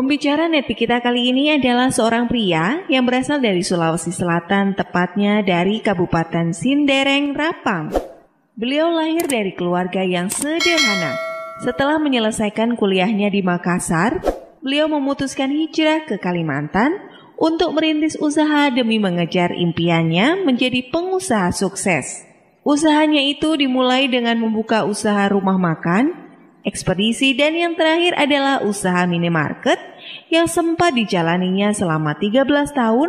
Pembicara netik kita kali ini adalah seorang pria yang berasal dari Sulawesi Selatan, tepatnya dari Kabupaten Sindereng, Rapang. Beliau lahir dari keluarga yang sederhana. Setelah menyelesaikan kuliahnya di Makassar, beliau memutuskan hijrah ke Kalimantan untuk merintis usaha demi mengejar impiannya menjadi pengusaha sukses. Usahanya itu dimulai dengan membuka usaha rumah makan, ekspedisi, dan yang terakhir adalah usaha minimarket yang sempat dijalaninya selama 13 tahun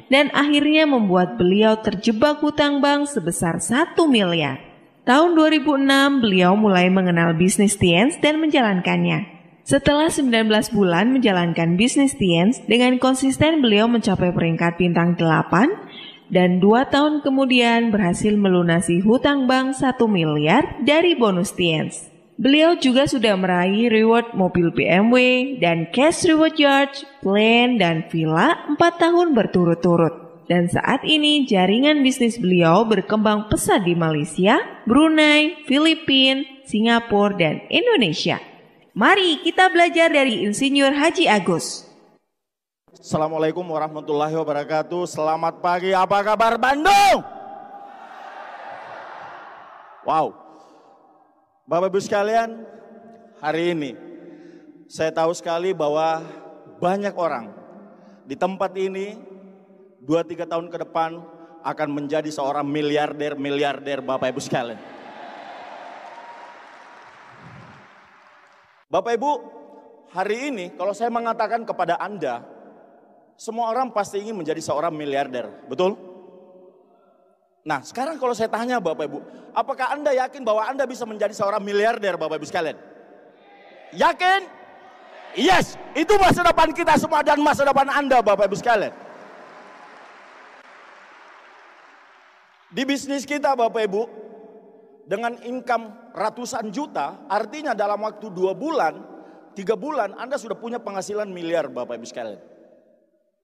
dan akhirnya membuat beliau terjebak hutang bank sebesar 1 miliar. Tahun 2006 beliau mulai mengenal bisnis Tiens dan menjalankannya. Setelah 19 bulan menjalankan bisnis Tiens, dengan konsisten beliau mencapai peringkat bintang 8 dan 2 tahun kemudian berhasil melunasi hutang bank 1 miliar dari bonus Tiens. Beliau juga sudah meraih reward mobil BMW dan cash reward yacht, plan, dan villa 4 tahun berturut-turut. Dan saat ini jaringan bisnis beliau berkembang pesat di Malaysia, Brunei, Filipina, Singapura, dan Indonesia. Mari kita belajar dari Insinyur Haji Agus. Assalamualaikum warahmatullahi wabarakatuh. Selamat pagi, apa kabar Bandung? Wow, Bapak Ibu sekalian, hari ini saya tahu sekali bahwa banyak orang di tempat ini 2-3 tahun ke depan akan menjadi seorang miliarder Bapak Ibu sekalian. Bapak Ibu, hari ini kalau saya mengatakan kepada Anda, semua orang pasti ingin menjadi seorang miliarder, betul? Nah, sekarang kalau saya tanya Bapak Ibu, apakah Anda yakin bahwa Anda bisa menjadi seorang miliarder Bapak Ibu sekalian? Yakin? Yes, itu masa depan kita semua dan masa depan Anda Bapak Ibu sekalian. Di bisnis kita Bapak Ibu, dengan income ratusan juta, artinya dalam waktu 2 bulan, 3 bulan Anda sudah punya penghasilan miliar Bapak Ibu sekalian.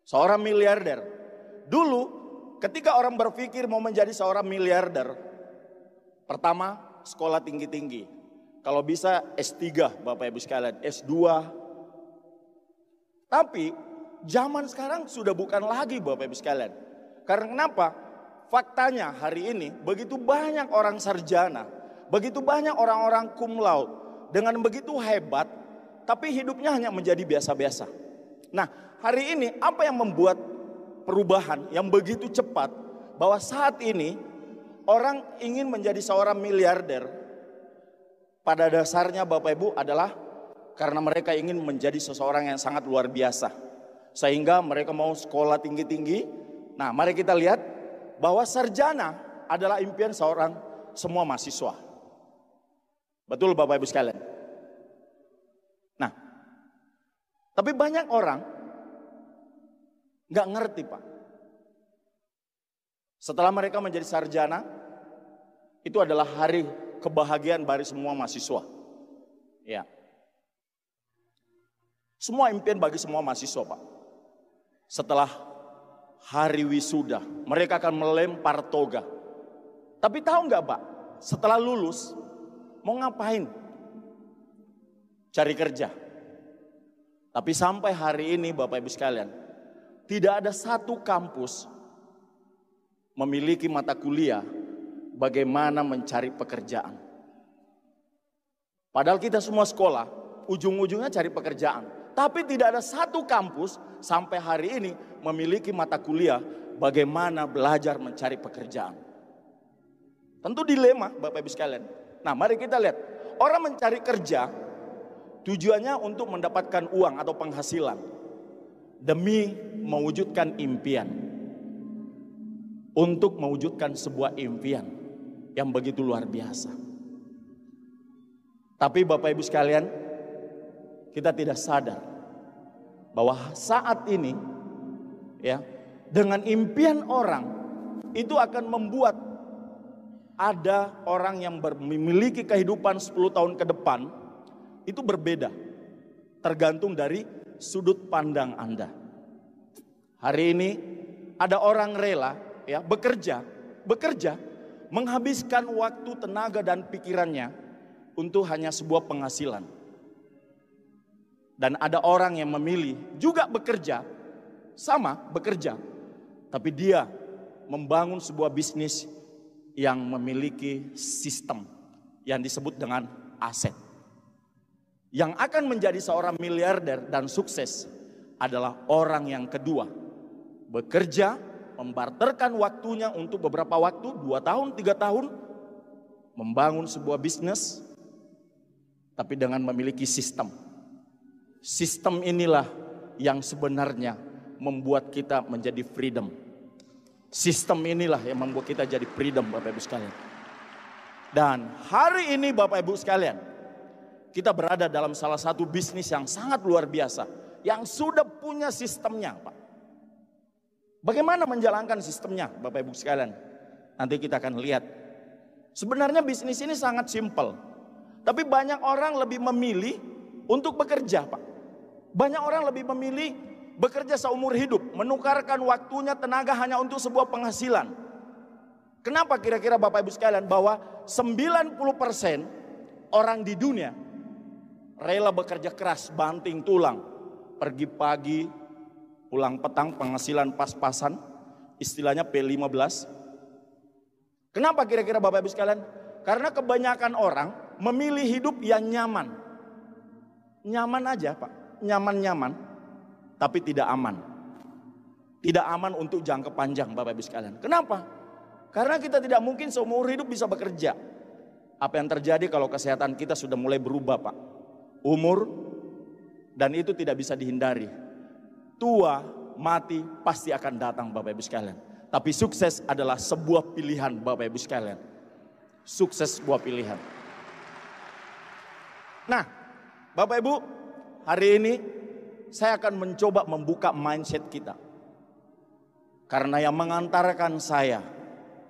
Seorang miliarder. Dulu ketika orang berpikir mau menjadi seorang miliarder, pertama sekolah tinggi-tinggi. Kalau bisa S3 Bapak Ibu sekalian, S2. Tapi zaman sekarang sudah bukan lagi Bapak Ibu sekalian. Karena kenapa? Faktanya hari ini begitu banyak orang sarjana, begitu banyak orang-orang cum laude dengan begitu hebat, tapi hidupnya hanya menjadi biasa-biasa. Nah, hari ini apa yang membuat perubahan yang begitu cepat bahwa saat ini orang ingin menjadi seorang miliarder? Pada dasarnya Bapak Ibu adalah karena mereka ingin menjadi seseorang yang sangat luar biasa. Sehingga mereka mau sekolah tinggi-tinggi. Nah, mari kita lihat bahwa sarjana adalah impian seorang semua mahasiswa. Betul Bapak Ibu sekalian? Nah, tapi banyak orang nggak ngerti Pak. Setelah mereka menjadi sarjana, itu adalah hari kebahagiaan bagi semua mahasiswa. Ya. Semua impian bagi semua mahasiswa Pak. Setelah hari wisuda, mereka akan melempar toga. Tapi tahu nggak Pak, setelah lulus mau ngapain? Cari kerja. Tapi sampai hari ini Bapak Ibu sekalian, tidak ada satu kampus memiliki mata kuliah bagaimana mencari pekerjaan. Padahal kita semua sekolah, ujung-ujungnya cari pekerjaan. Tapi tidak ada satu kampus sampai hari ini memiliki mata kuliah bagaimana belajar mencari pekerjaan. Tentu dilema Bapak Ibu sekalian. Nah, mari kita lihat. Orang mencari kerja tujuannya untuk mendapatkan uang atau penghasilan demi mewujudkan impian. Untuk mewujudkan sebuah impian yang begitu luar biasa. Tapi Bapak Ibu sekalian, kita tidak sadar bahwa saat ini ya, dengan impian orang itu akan membuat ada orang yang memiliki kehidupan 10 tahun ke depan itu berbeda. Tergantung dari sudut pandang Anda. Hari ini ada orang rela ya bekerja menghabiskan waktu, tenaga dan pikirannya untuk hanya sebuah penghasilan. Dan ada orang yang memilih juga bekerja, sama bekerja, tapi dia membangun sebuah bisnis yang memiliki sistem yang disebut dengan aset. Yang akan menjadi seorang miliarder dan sukses adalah orang yang kedua, bekerja, membarterkan waktunya untuk beberapa waktu, 2 tahun, 3 tahun, membangun sebuah bisnis, tapi dengan memiliki sistem. Sistem inilah yang sebenarnya membuat kita menjadi freedom. Sistem inilah yang membuat kita jadi freedom, Bapak Ibu sekalian. Dan hari ini Bapak Ibu sekalian, kita berada dalam salah satu bisnis yang sangat luar biasa, yang sudah punya sistemnya, Pak. Bagaimana menjalankan sistemnya, Bapak Ibu sekalian? Nanti kita akan lihat. Sebenarnya bisnis ini sangat simpel, tapi banyak orang lebih memilih untuk bekerja, Pak. Banyak orang lebih memilih bekerja seumur hidup, menukarkan waktunya, tenaga hanya untuk sebuah penghasilan. Kenapa kira-kira Bapak Ibu sekalian bahwa 90% orang di dunia rela bekerja keras, banting tulang, pergi pagi, pulang petang, penghasilan pas-pasan, istilahnya P15. Kenapa kira-kira Bapak Ibu sekalian? Karena kebanyakan orang memilih hidup yang nyaman. Nyaman aja, Pak. Nyaman-nyaman, tapi tidak aman. Tidak aman untuk jangka panjang, Bapak Ibu sekalian. Kenapa? Karena kita tidak mungkin seumur hidup bisa bekerja. Apa yang terjadi kalau kesehatan kita sudah mulai berubah, Pak? Umur, dan itu tidak bisa dihindari. Tua, mati pasti akan datang, Bapak Ibu sekalian. Tapi sukses adalah sebuah pilihan, Bapak Ibu sekalian. Sukses sebuah pilihan. Nah, Bapak Ibu, hari ini saya akan mencoba membuka mindset kita. Karena yang mengantarkan saya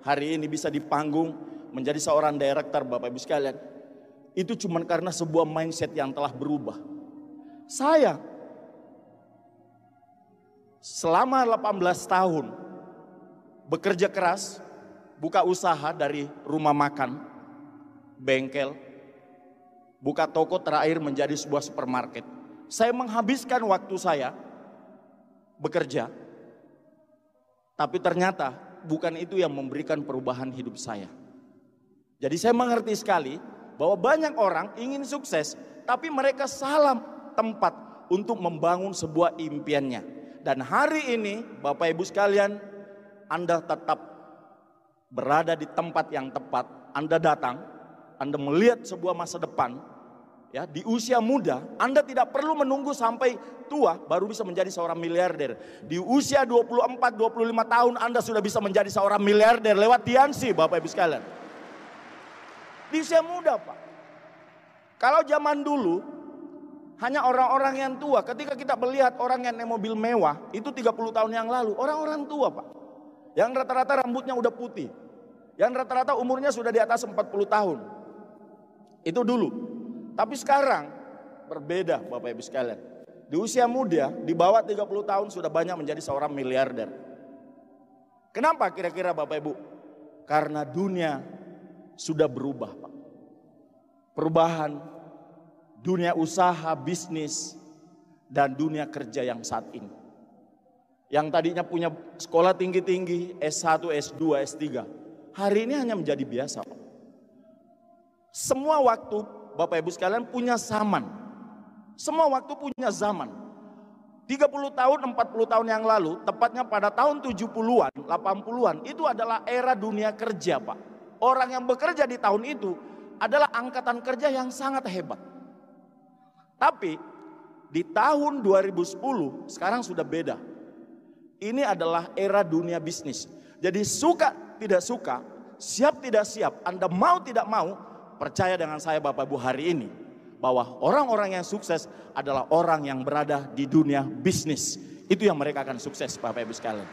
hari ini bisa di panggung menjadi seorang director, Bapak Ibu sekalian, itu cuma karena sebuah mindset yang telah berubah. Saya selama 18 tahun bekerja keras, buka usaha dari rumah makan, bengkel, buka toko, terakhir menjadi sebuah supermarket. Saya menghabiskan waktu saya bekerja, tapi ternyata bukan itu yang memberikan perubahan hidup saya. Jadi saya mengerti sekali bahwa banyak orang ingin sukses, tapi mereka salah tempat untuk membangun sebuah impiannya. Dan hari ini Bapak Ibu sekalian, Anda tetap berada di tempat yang tepat. Anda datang, Anda melihat sebuah masa depan. Ya, di usia muda, Anda tidak perlu menunggu sampai tua baru bisa menjadi seorang miliarder. Di usia 24-25 tahun Anda sudah bisa menjadi seorang miliarder lewat Tiansi, Bapak Ibu sekalian. Di usia muda, Pak. Kalau zaman dulu hanya orang-orang yang tua, ketika kita melihat orang yang naik mobil mewah, itu 30 tahun yang lalu, orang-orang tua, Pak. Yang rata-rata rambutnya udah putih. Yang rata-rata umurnya sudah di atas 40 tahun. Itu dulu. Tapi sekarang berbeda, Bapak Ibu sekalian. Di usia muda, di bawah 30 tahun sudah banyak menjadi seorang miliarder. Kenapa kira-kira Bapak Ibu? Karena dunia sudah berubah, Pak. Perubahan dunia usaha, bisnis, dan dunia kerja yang saat ini. Yang tadinya punya sekolah tinggi-tinggi, S1, S2, S3, hari ini hanya menjadi biasa, Pak. Semua waktu Bapak Ibu sekalian punya zaman. Semua waktu punya zaman. 30 tahun, 40 tahun yang lalu, tepatnya pada tahun 70-an, 80-an, itu adalah era dunia kerja, Pak. Orang yang bekerja di tahun itu adalah angkatan kerja yang sangat hebat. Tapi di tahun 2010 sekarang sudah beda. Ini adalah era dunia bisnis. Jadi suka tidak suka, siap tidak siap, Anda mau tidak mau, percaya dengan saya Bapak Ibu hari ini, bahwa orang-orang yang sukses adalah orang yang berada di dunia bisnis. Itu yang mereka akan sukses, Bapak Ibu sekalian.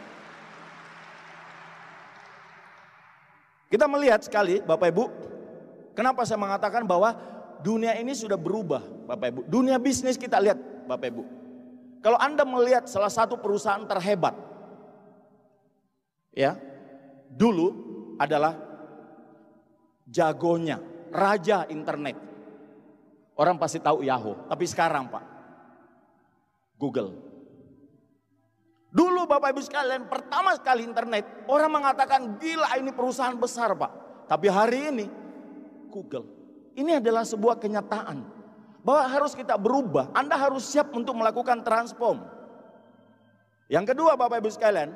Kita melihat sekali, Bapak Ibu, kenapa saya mengatakan bahwa dunia ini sudah berubah, Bapak Ibu. Dunia bisnis kita lihat, Bapak Ibu. Kalau Anda melihat salah satu perusahaan terhebat, ya, dulu adalah jagonya, raja internet. Orang pasti tahu Yahoo, tapi sekarang, Pak, Google. Dulu Bapak Ibu sekalian, pertama sekali internet, orang mengatakan gila ini perusahaan besar Pak. Tapi hari ini Google. Ini adalah sebuah kenyataan bahwa harus kita berubah. Anda harus siap untuk melakukan transform. Yang kedua Bapak Ibu sekalian,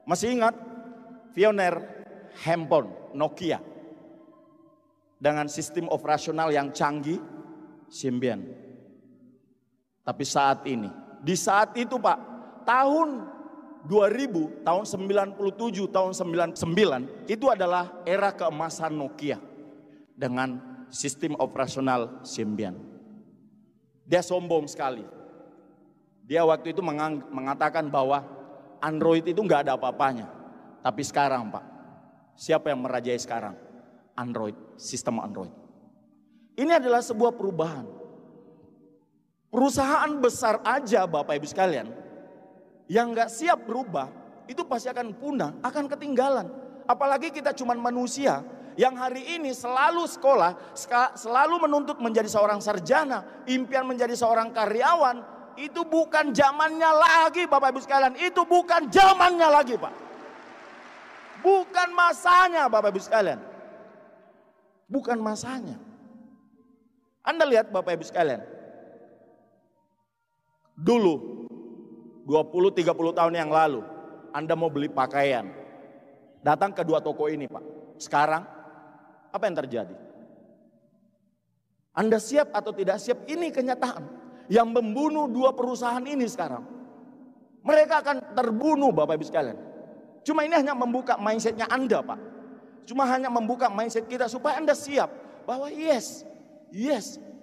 masih ingat pioner handphone Nokia dengan sistem operasional yang canggih, Symbian. Tapi saat ini, di saat itu Pak, tahun 2000, tahun 97, tahun 99 itu adalah era keemasan Nokia dengan sistem operasional Symbian. Dia sombong sekali. Dia waktu itu mengatakan bahwa Android itu nggak ada apa-apanya. Tapi sekarang Pak, siapa yang merajai sekarang? Android, sistem Android. Ini adalah sebuah perubahan. Perusahaan besar aja Bapak Ibu sekalian, yang nggak siap berubah, itu pasti akan punah, akan ketinggalan. Apalagi kita cuman manusia yang hari ini selalu sekolah, selalu menuntut menjadi seorang sarjana, impian menjadi seorang karyawan. Itu bukan zamannya lagi Bapak Ibu sekalian, itu bukan zamannya lagi Pak. Bukan masanya Bapak Ibu sekalian. Bukan masanya. Anda lihat Bapak Ibu sekalian, dulu 20-30 tahun yang lalu, Anda mau beli pakaian, datang ke dua toko ini Pak. Sekarang, apa yang terjadi? Anda siap atau tidak siap? Ini kenyataan yang membunuh dua perusahaan ini sekarang. Mereka akan terbunuh Bapak Ibu sekalian. Cuma ini hanya membuka mindsetnya Anda Pak. Cuma hanya membuka mindset kita supaya Anda siap bahwa yes,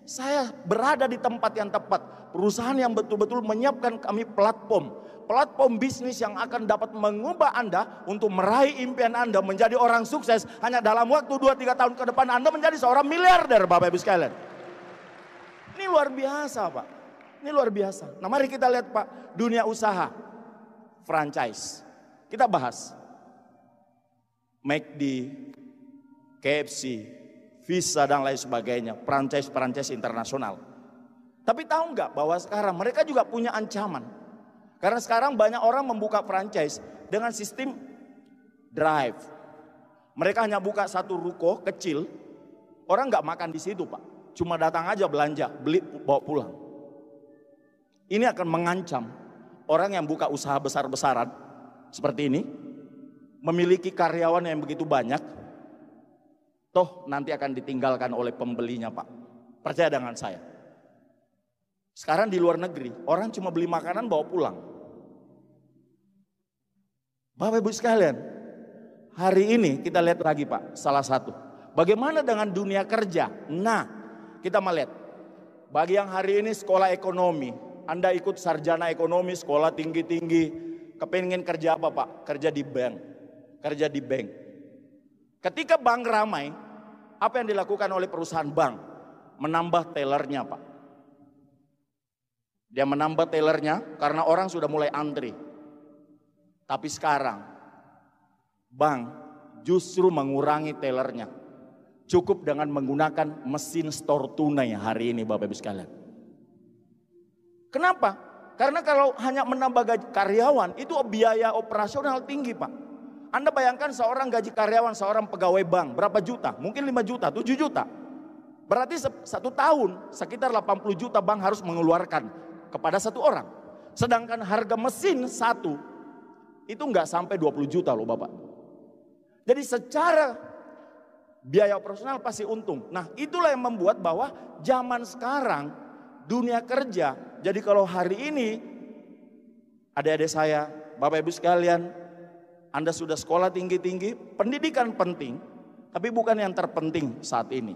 saya berada di tempat yang tepat. Perusahaan yang betul-betul menyiapkan kami platform bisnis yang akan dapat mengubah Anda untuk meraih impian Anda menjadi orang sukses. Hanya dalam waktu 2-3 tahun ke depan Anda menjadi seorang miliarder Bapak Ibu sekalian. Ini luar biasa Pak. Ini luar biasa. Nah mari kita lihat Pak, dunia usaha, franchise. Kita bahas McD, KFC, Visa dan lain sebagainya, franchise internasional. Tapi tahu nggak bahwa sekarang mereka juga punya ancaman. Karena sekarang banyak orang membuka franchise dengan sistem drive. Mereka hanya buka satu ruko kecil, orang nggak makan di situ Pak. Cuma datang aja belanja, beli bawa pulang. Ini akan mengancam orang yang buka usaha besar-besaran seperti ini, memiliki karyawan yang begitu banyak, toh nanti akan ditinggalkan oleh pembelinya Pak. Percaya dengan saya. Sekarang di luar negeri, orang cuma beli makanan bawa pulang. Bapak Ibu sekalian, hari ini kita lihat lagi Pak, salah satu. Bagaimana dengan dunia kerja? Nah, kita melihat. Bagi yang hari ini sekolah ekonomi, Anda ikut sarjana ekonomi, sekolah tinggi-tinggi, kepengen kerja apa Pak? Kerja di bank. Kerja di bank. Ketika bank ramai, apa yang dilakukan oleh perusahaan bank? Menambah tellernya Pak. Dia menambah tellernya karena orang sudah mulai antri. Tapi sekarang bank justru mengurangi tellernya. Cukup dengan menggunakan mesin store tunai hari ini Bapak Ibu sekalian. Kenapa? Karena kalau hanya menambah gaji karyawan itu biaya operasional tinggi Pak. Anda bayangkan seorang gaji karyawan, seorang pegawai bank berapa juta? Mungkin 5 juta, 7 juta. Berarti satu tahun sekitar 80 juta bank harus mengeluarkan kepada satu orang. Sedangkan harga mesin satu itu nggak sampai 20 juta loh Bapak. Jadi secara biaya operasional pasti untung. Nah itulah yang membuat bahwa zaman sekarang dunia kerja. Jadi kalau hari ini adik-adik saya, Bapak Ibu sekalian, Anda sudah sekolah tinggi-tinggi, pendidikan penting, tapi bukan yang terpenting saat ini.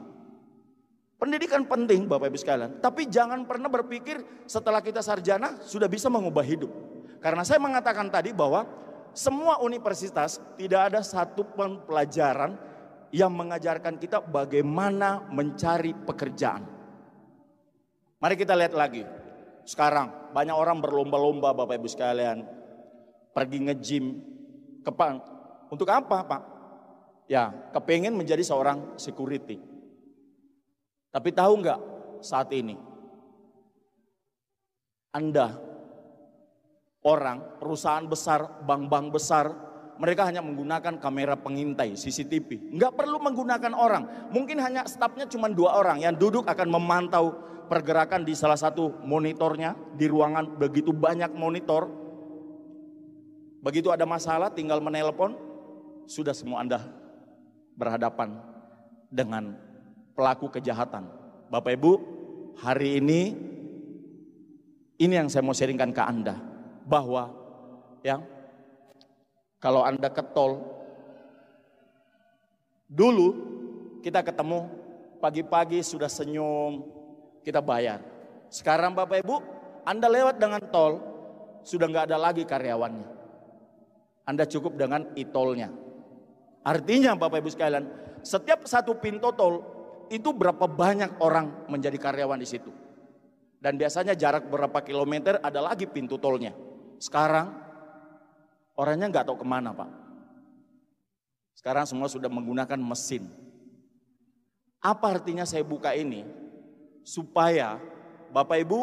Pendidikan penting Bapak Ibu sekalian, tapi jangan pernah berpikir setelah kita sarjana sudah bisa mengubah hidup. Karena saya mengatakan tadi bahwa semua universitas tidak ada satu pun pelajaran yang mengajarkan kita bagaimana mencari pekerjaan. Mari kita lihat lagi. Sekarang banyak orang berlomba-lomba Bapak Ibu sekalian, pergi nge-gym. Untuk apa Pak? Ya, kepengen menjadi seorang security. Tapi tahu nggak saat ini Anda orang, perusahaan besar, bank-bank besar, mereka hanya menggunakan kamera pengintai, CCTV. Nggak perlu menggunakan orang. Mungkin hanya stafnya cuma 2 orang yang duduk akan memantau pergerakan di salah satu monitornya. Di ruangan begitu banyak monitor. Begitu ada masalah tinggal menelpon, sudah semua Anda berhadapan dengan pelaku kejahatan. Bapak Ibu, hari ini yang saya mau sharingkan ke Anda. Bahwa ya, kalau Anda ke tol, dulu kita ketemu pagi-pagi sudah senyum, kita bayar. Sekarang Bapak Ibu, Anda lewat dengan tol, sudah nggak ada lagi karyawannya. Anda cukup dengan e-tolnya. Artinya Bapak Ibu sekalian, setiap satu pintu tol itu berapa banyak orang menjadi karyawan di situ. Dan biasanya jarak berapa kilometer ada lagi pintu tolnya. Sekarang orangnya nggak tahu kemana Pak. Sekarang semua sudah menggunakan mesin. Apa artinya saya buka ini? Supaya Bapak Ibu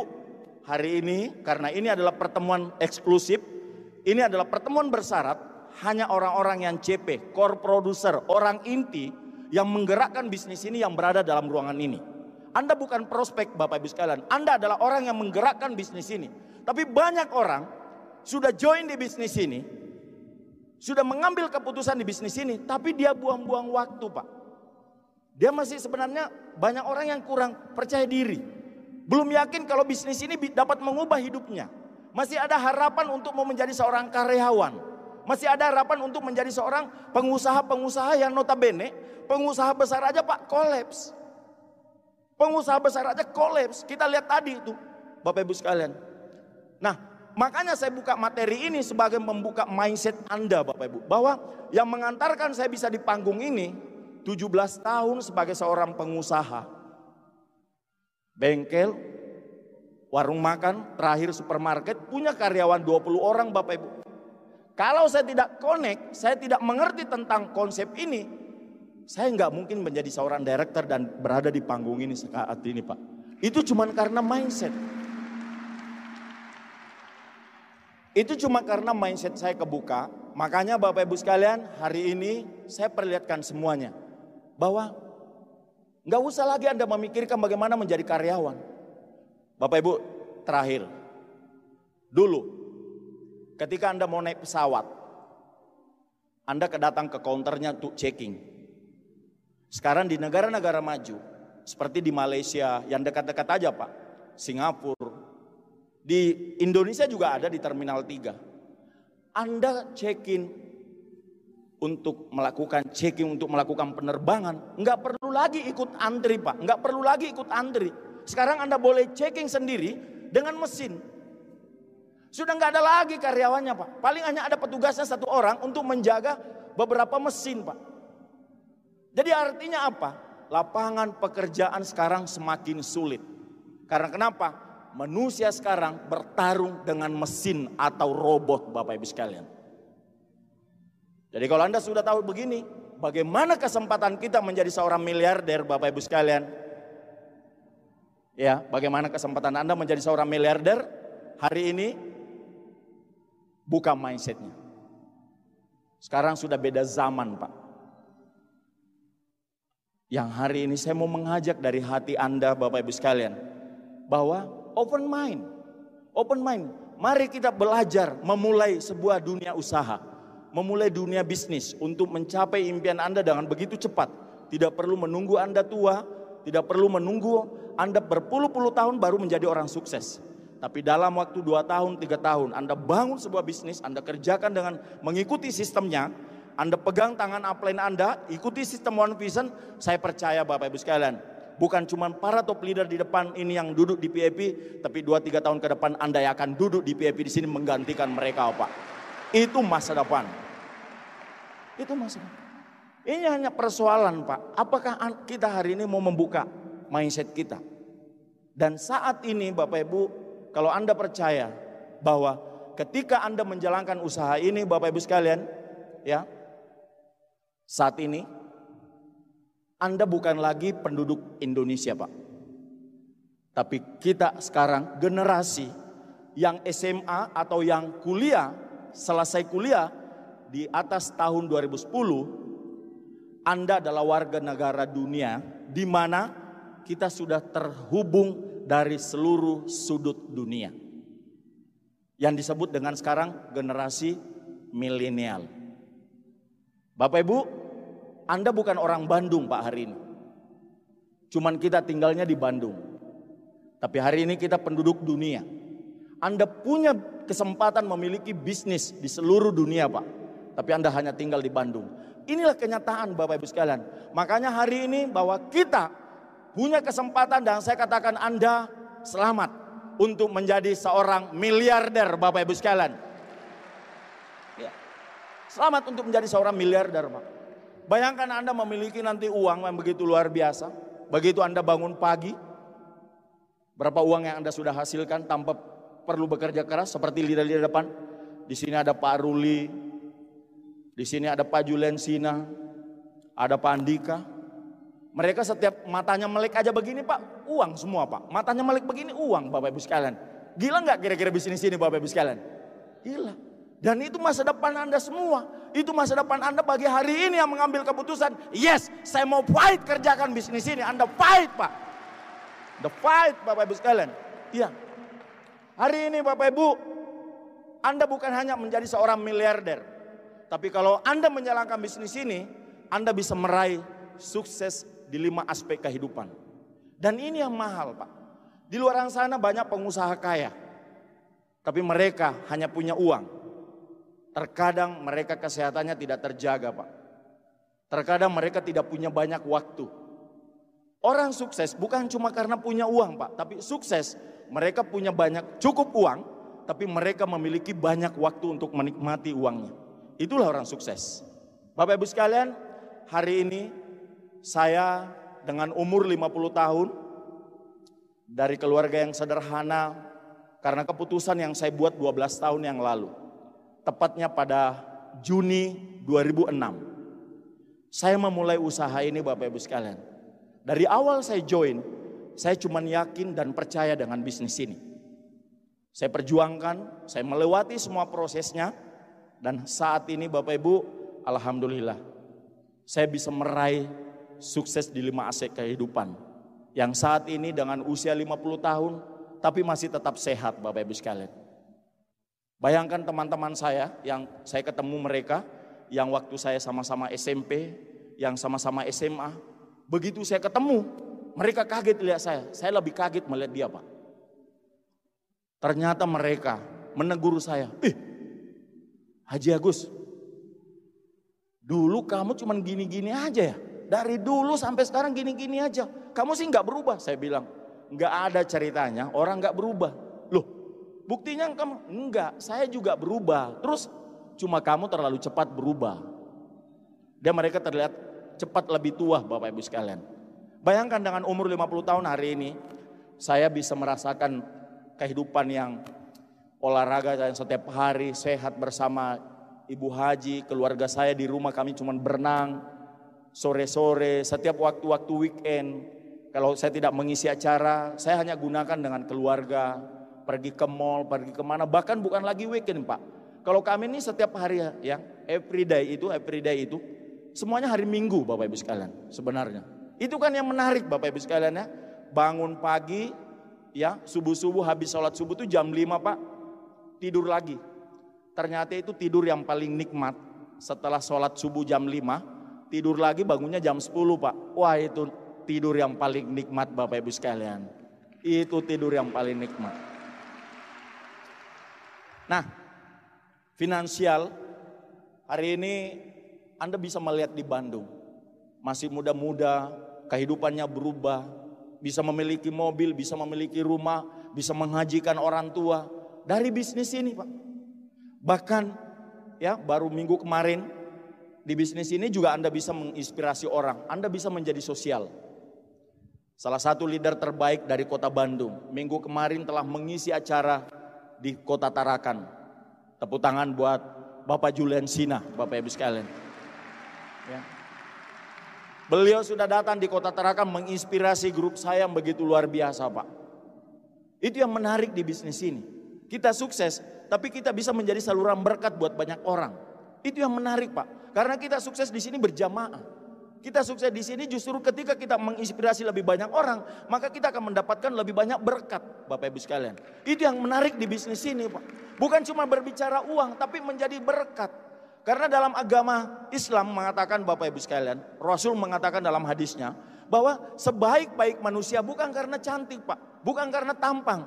hari ini, karena ini adalah pertemuan eksklusif, ini adalah pertemuan bersyarat, hanya orang-orang yang CP, core producer, orang inti yang menggerakkan bisnis ini yang berada dalam ruangan ini. Anda bukan prospek Bapak Ibu sekalian, Anda adalah orang yang menggerakkan bisnis ini. Tapi banyak orang sudah join di bisnis ini, sudah mengambil keputusan di bisnis ini, tapi dia buang-buang waktu Pak. Dia masih sebenarnya banyak orang yang kurang percaya diri. Belum yakin kalau bisnis ini dapat mengubah hidupnya. Masih ada harapan untuk mau menjadi seorang karyawan. Masih ada harapan untuk menjadi seorang pengusaha-pengusaha yang notabene, pengusaha besar aja Pak kolaps. Pengusaha besar aja kolaps. Kita lihat tadi itu Bapak Ibu sekalian. Nah, makanya saya buka materi ini sebagai membuka mindset Anda Bapak Ibu. Bahwa yang mengantarkan saya bisa di panggung ini 17 tahun sebagai seorang pengusaha. Bengkel, warung makan, terakhir supermarket, punya karyawan 20 orang Bapak Ibu. Kalau saya tidak connect, saya tidak mengerti tentang konsep ini, saya nggak mungkin menjadi seorang director dan berada di panggung ini saat ini Pak. Itu cuma karena mindset. Itu cuma karena mindset saya kebuka. Makanya Bapak Ibu sekalian, hari ini saya perlihatkan semuanya. Bahwa nggak usah lagi Anda memikirkan bagaimana menjadi karyawan. Bapak Ibu, terakhir. Dulu, ketika Anda mau naik pesawat, Anda datang ke counternya untuk checking. Sekarang di negara-negara maju, seperti di Malaysia, yang dekat-dekat aja Pak, Singapura, di Indonesia juga ada di Terminal 3. Anda check-in untuk melakukan check-in, untuk melakukan penerbangan, nggak perlu lagi ikut antri Pak, nggak perlu lagi ikut antri. Sekarang Anda boleh checking sendiri dengan mesin. Sudah nggak ada lagi karyawannya Pak. Paling hanya ada petugasnya 1 orang untuk menjaga beberapa mesin Pak. Jadi artinya apa? Lapangan pekerjaan sekarang semakin sulit. Karena kenapa? Manusia sekarang bertarung dengan mesin atau robot Bapak Ibu sekalian. Jadi kalau Anda sudah tahu begini, bagaimana kesempatan kita menjadi seorang miliarder Bapak Ibu sekalian? Ya, bagaimana kesempatan Anda menjadi seorang miliarder hari ini? Buka mindsetnya. Sekarang sudah beda zaman Pak. Yang hari ini saya mau mengajak dari hati Anda Bapak Ibu sekalian, bahwa open mind. Open mind. Mari kita belajar memulai sebuah dunia usaha. Memulai dunia bisnis untuk mencapai impian Anda dengan begitu cepat. Tidak perlu menunggu Anda tua. Tidak perlu menunggu Anda berpuluh-puluh tahun baru menjadi orang sukses. Tapi dalam waktu 2 tahun, 3 tahun Anda bangun sebuah bisnis. Anda kerjakan dengan mengikuti sistemnya. Anda pegang tangan upline Anda. Ikuti sistem One Vision. Saya percaya Bapak Ibu sekalian, bukan cuma para top leader di depan ini yang duduk di PAP, tapi 2-3 tahun ke depan Anda yang akan duduk di PAP di sini menggantikan mereka Pak. Itu masa depan. Itu masa depan. Ini hanya persoalan Pak. Apakah kita hari ini mau membuka mindset kita? Dan saat ini Bapak Ibu, kalau Anda percaya bahwa ketika Anda menjalankan usaha ini Bapak Ibu sekalian, ya, saat ini Anda bukan lagi penduduk Indonesia Pak. Tapi kita sekarang generasi yang SMA atau yang kuliah, selesai kuliah di atas tahun 2010, Anda adalah warga negara dunia di mana kita sudah terhubung dari seluruh sudut dunia. Yang disebut dengan sekarang generasi milenial. Bapak Ibu, Anda bukan orang Bandung Pak hari ini. Cuman kita tinggalnya di Bandung. Tapi hari ini kita penduduk dunia. Anda punya kesempatan memiliki bisnis di seluruh dunia Pak. Tapi Anda hanya tinggal di Bandung. Inilah kenyataan Bapak Ibu sekalian. Makanya hari ini bahwa kita punya kesempatan dan saya katakan Anda selamat untuk menjadi seorang miliarder Bapak Ibu sekalian. Ya. Selamat untuk menjadi seorang miliarder Pak. Bayangkan Anda memiliki nanti uang yang begitu luar biasa. Begitu Anda bangun pagi, berapa uang yang Anda sudah hasilkan tanpa perlu bekerja keras seperti leader-leader depan. Di sini ada Pak Ruli, di sini ada Pak Julensina, ada Pak Andika. Mereka setiap matanya melek aja begini Pak, uang semua Pak. Matanya melek begini uang Bapak Ibu sekalian. Gila nggak kira-kira bisnis ini Bapak Ibu sekalian? Gila. Dan itu masa depan Anda semua. Itu masa depan Anda bagi hari ini yang mengambil keputusan. Yes, saya mau fight kerjakan bisnis ini. Anda fight Pak. The fight Bapak Ibu sekalian. Iya. Hari ini Bapak Ibu, Anda bukan hanya menjadi seorang miliarder. Tapi kalau Anda menjalankan bisnis ini, Anda bisa meraih sukses di 5 aspek kehidupan. Dan ini yang mahal Pak. Di luar sana banyak pengusaha kaya. Tapi mereka hanya punya uang. Terkadang mereka kesehatannya tidak terjaga Pak. Terkadang mereka tidak punya banyak waktu. Orang sukses bukan cuma karena punya uang Pak. Tapi sukses mereka punya banyak cukup uang. Tapi mereka memiliki banyak waktu untuk menikmati uangnya. Itulah orang sukses. Bapak Ibu sekalian, hari ini saya dengan umur 50 tahun. Dari keluarga yang sederhana. Karena keputusan yang saya buat 12 tahun yang lalu. Tepatnya pada Juni 2006. Saya memulai usaha ini Bapak Ibu sekalian. Dari awal saya join, saya cuma yakin dan percaya dengan bisnis ini. Saya perjuangkan, saya melewati semua prosesnya. Dan saat ini Bapak Ibu, alhamdulillah. Saya bisa meraih sukses di 5 aspek kehidupan. Yang saat ini dengan usia 50 tahun, tapi masih tetap sehat Bapak Ibu sekalian. Bayangkan teman-teman saya yang saya ketemu mereka yang waktu saya sama-sama SMP, yang sama-sama SMA. Begitu saya ketemu, mereka kaget lihat saya lebih kaget melihat dia Pak. Ternyata mereka menegur saya, Haji Agus, dulu kamu cuman gini-gini aja ya? Dari dulu sampai sekarang gini-gini aja. Kamu sih nggak berubah. Saya bilang, nggak ada ceritanya orang nggak berubah. Loh, buktinya kamu, enggak, saya juga berubah. Terus cuma kamu terlalu cepat berubah. Dan mereka terlihat cepat lebih tua Bapak Ibu sekalian. Bayangkan dengan umur 50 tahun hari ini, saya bisa merasakan kehidupan yang olahraga yang setiap hari, sehat bersama Ibu Haji, keluarga saya di rumah kami cuma berenang, sore-sore, setiap waktu-waktu weekend. Kalau saya tidak mengisi acara, saya hanya gunakan dengan keluarga. Pergi ke mall, pergi kemana, bahkan bukan lagi weekend Pak. Kalau kami ini setiap hari ya, everyday itu, semuanya hari Minggu Bapak Ibu sekalian sebenarnya. Itu kan yang menarik Bapak Ibu sekalian ya. Bangun pagi ya, subuh-subuh habis sholat subuh itu jam 5 Pak, tidur lagi. Ternyata itu tidur yang paling nikmat. Setelah sholat subuh jam 5, tidur lagi bangunnya jam 10 Pak. Wah itu tidur yang paling nikmat Bapak Ibu sekalian. Itu tidur yang paling nikmat. Nah, finansial hari ini Anda bisa melihat di Bandung. Masih muda-muda, kehidupannya berubah. Bisa memiliki mobil, bisa memiliki rumah, bisa menghajikan orang tua. Dari bisnis ini Pak. Bahkan ya baru minggu kemarin di bisnis ini juga Anda bisa menginspirasi orang. Anda bisa menjadi sosial. Salah satu leader terbaik dari kota Bandung. Minggu kemarin telah mengisi acara di kota Tarakan. Tepuk tangan buat Bapak Julensina, Bapak Ibu sekalian. Ya. Beliau sudah datang di kota Tarakan menginspirasi grup saya yang begitu luar biasa Pak. Itu yang menarik di bisnis ini. Kita sukses, tapi kita bisa menjadi saluran berkat buat banyak orang. Itu yang menarik, Pak. Karena kita sukses di sini berjamaah. Kita sukses di sini justru ketika kita menginspirasi lebih banyak orang, maka kita akan mendapatkan lebih banyak berkat, Bapak Ibu sekalian. Itu yang menarik di bisnis ini, Pak. Bukan cuma berbicara uang, tapi menjadi berkat. Karena dalam agama Islam mengatakan, Bapak Ibu sekalian, Rasul mengatakan dalam hadisnya, bahwa sebaik-baik manusia bukan karena cantik, Pak. Bukan karena tampang.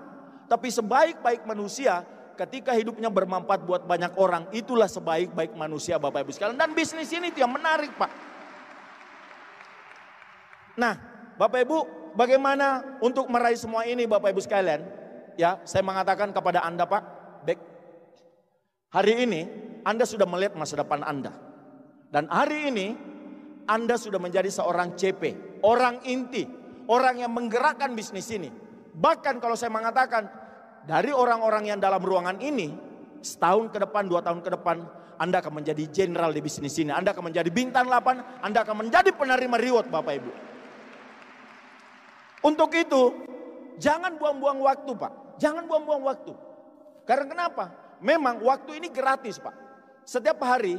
Tapi sebaik-baik manusia ketika hidupnya bermanfaat buat banyak orang, itulah sebaik-baik manusia, Bapak Ibu sekalian. Dan bisnis ini itu yang menarik, Pak. Nah, Bapak Ibu, bagaimana untuk meraih semua ini, Bapak Ibu sekalian? Ya, saya mengatakan kepada Anda, Pak, baik. Hari ini Anda sudah melihat masa depan Anda. Dan hari ini Anda sudah menjadi seorang CP, orang inti, orang yang menggerakkan bisnis ini. Bahkan kalau saya mengatakan dari orang-orang yang dalam ruangan ini, setahun ke depan, 2 tahun ke depan, Anda akan menjadi jenderal di bisnis ini. Anda akan menjadi bintang 8, Anda akan menjadi penerima reward, Bapak Ibu. Untuk itu, jangan buang-buang waktu, Pak. Jangan buang-buang waktu. Karena kenapa? Memang waktu ini gratis, Pak. Setiap hari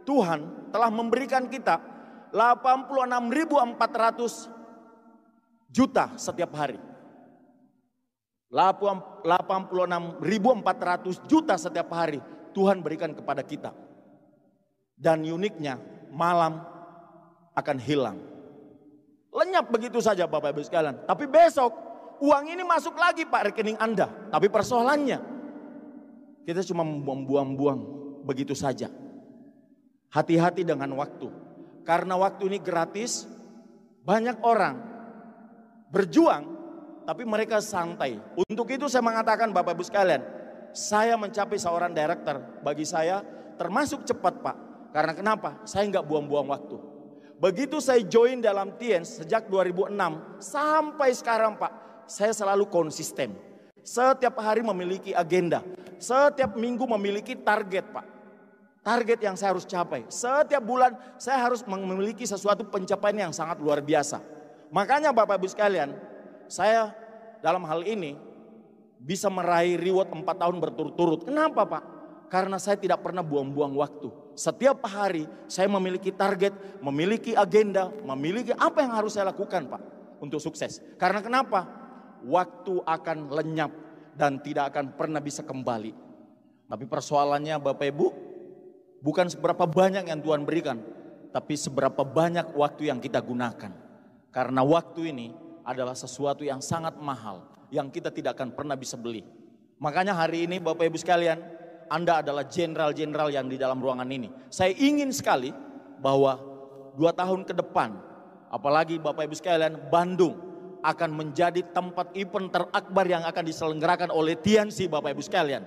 Tuhan telah memberikan kita 86.400 juta setiap hari. 86.400 juta setiap hari Tuhan berikan kepada kita. Dan uniknya malam akan hilang. Lenyap begitu saja, Bapak Ibu sekalian. Tapi besok uang ini masuk lagi, Pak, rekening Anda. Tapi persoalannya kita cuma membuang-buang begitu saja. Hati-hati dengan waktu. Karena waktu ini gratis. Banyak orang berjuang tapi mereka santai. Untuk itu saya mengatakan, Bapak Ibu sekalian, saya mencapai seorang director. Bagi saya termasuk cepat, Pak. Karena kenapa? Saya nggak buang-buang waktu. Begitu saya join dalam TIENS sejak 2006 sampai sekarang, Pak, saya selalu konsisten. Setiap hari memiliki agenda. Setiap minggu memiliki target, Pak. Target yang saya harus capai. Setiap bulan saya harus memiliki sesuatu pencapaian yang sangat luar biasa. Makanya Bapak Ibu sekalian, saya dalam hal ini bisa meraih reward 4 tahun berturut-turut. Kenapa, Pak? Karena saya tidak pernah buang-buang waktu. Setiap hari saya memiliki target, memiliki agenda, memiliki apa yang harus saya lakukan, Pak, untuk sukses. Karena kenapa? Waktu akan lenyap dan tidak akan pernah bisa kembali. Tapi persoalannya, Bapak Ibu, bukan seberapa banyak yang Tuhan berikan, tapi seberapa banyak waktu yang kita gunakan. Karena waktu ini adalah sesuatu yang sangat mahal, yang kita tidak akan pernah bisa beli. Makanya hari ini Bapak Ibu sekalian, Anda adalah jenderal-jenderal yang di dalam ruangan ini. Saya ingin sekali bahwa 2 tahun ke depan, apalagi Bapak Ibu sekalian, Bandung akan menjadi tempat event terakbar yang akan diselenggarakan oleh TNC, Bapak Ibu sekalian.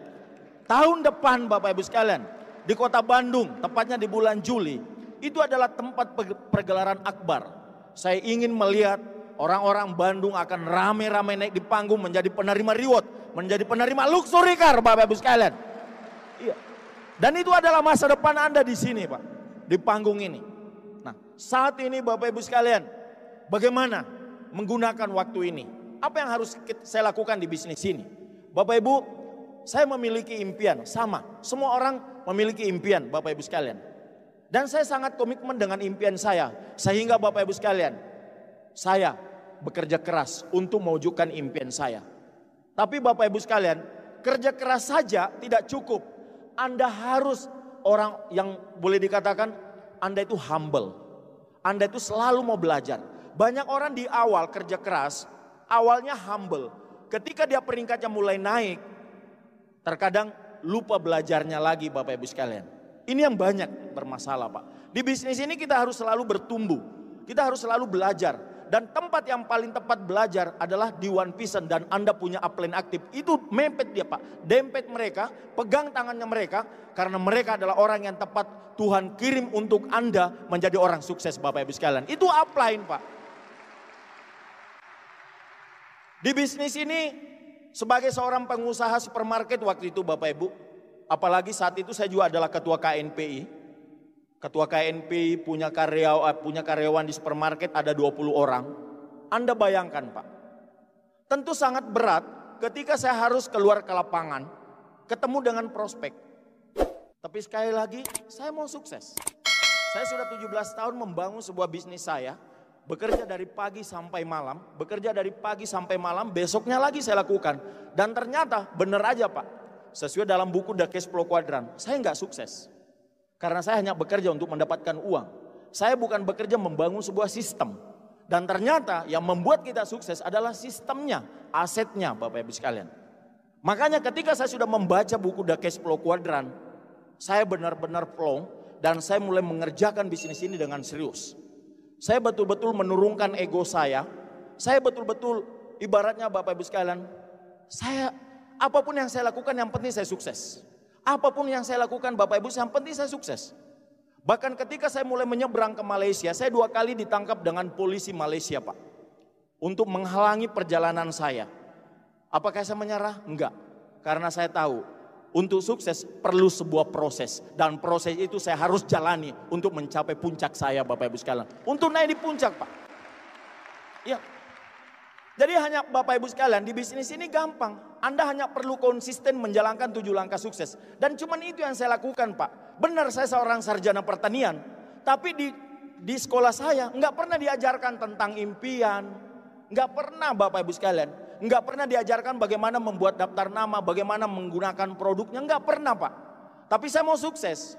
Tahun depan Bapak Ibu sekalian, di kota Bandung, tepatnya di bulan Juli, itu adalah tempat pergelaran akbar. Saya ingin melihat orang-orang Bandung akan rame-rame naik di panggung menjadi penerima reward, menjadi penerima luxury car, Bapak Ibu sekalian. Iya. Dan itu adalah masa depan Anda di sini, Pak, di panggung ini. Nah, saat ini Bapak Ibu sekalian, bagaimana menggunakan waktu ini? Apa yang harus saya lakukan di bisnis ini? Bapak Ibu, saya memiliki impian, sama. Semua orang memiliki impian, Bapak Ibu sekalian. Dan saya sangat komitmen dengan impian saya, sehingga Bapak Ibu sekalian, saya bekerja keras untuk mewujudkan impian saya. Tapi Bapak Ibu sekalian, kerja keras saja tidak cukup. Anda harus orang yang boleh dikatakan Anda itu humble. Anda itu selalu mau belajar. Banyak orang di awal kerja keras, awalnya humble. Ketika dia peringkatnya mulai naik, terkadang lupa belajarnya lagi, Bapak Ibu sekalian. Ini yang banyak bermasalah, Pak. Di bisnis ini kita harus selalu bertumbuh. Kita harus selalu belajar. Dan tempat yang paling tepat belajar adalah di One Vision, dan Anda punya upline aktif. Itu mempet dia, Pak. Dempet mereka, pegang tangannya mereka. Karena mereka adalah orang yang tepat Tuhan kirim untuk Anda menjadi orang sukses, Bapak Ibu sekalian. Itu upline, Pak. Di bisnis ini sebagai seorang pengusaha supermarket waktu itu, Bapak Ibu. Apalagi saat itu saya juga adalah ketua KNPI. Ketua KNPI punya karyawan di supermarket ada 20 orang. Anda bayangkan, Pak. Tentu sangat berat ketika saya harus keluar ke lapangan ketemu dengan prospek. Tapi sekali lagi, saya mau sukses. Saya sudah 17 tahun membangun sebuah bisnis saya, bekerja dari pagi sampai malam, besoknya lagi saya lakukan. Dan ternyata benar aja Pak, sesuai dalam buku The Cash Flow Quadrant, saya nggak sukses. Karena saya hanya bekerja untuk mendapatkan uang. Saya bukan bekerja membangun sebuah sistem. Dan ternyata yang membuat kita sukses adalah sistemnya, asetnya Bapak Ibu sekalian. Makanya ketika saya sudah membaca buku The Cash Flow Quadrant, saya benar-benar plong dan saya mulai mengerjakan bisnis ini dengan serius. Saya betul-betul menurunkan ego saya betul-betul ibaratnya Bapak Ibu sekalian, apapun yang saya lakukan yang penting saya sukses. Apapun yang saya lakukan Bapak Ibu yang penting saya sukses. Bahkan ketika saya mulai menyeberang ke Malaysia, saya 2 kali ditangkap dengan polisi Malaysia Pak. Untuk menghalangi perjalanan saya. Apakah saya menyerah? Enggak. Karena saya tahu untuk sukses perlu sebuah proses. Dan proses itu saya harus jalani untuk mencapai puncak saya Bapak Ibu sekalian. Untuk naik di puncak Pak. Ya. Jadi hanya Bapak Ibu sekalian di bisnis ini gampang. Anda hanya perlu konsisten menjalankan 7 langkah sukses. Dan cuman itu yang saya lakukan Pak. Benar saya seorang sarjana pertanian. Tapi di sekolah saya nggak pernah diajarkan tentang impian. Nggak pernah Bapak Ibu sekalian. Nggak pernah diajarkan bagaimana membuat daftar nama. Bagaimana menggunakan produknya. Nggak pernah Pak. Tapi saya mau sukses.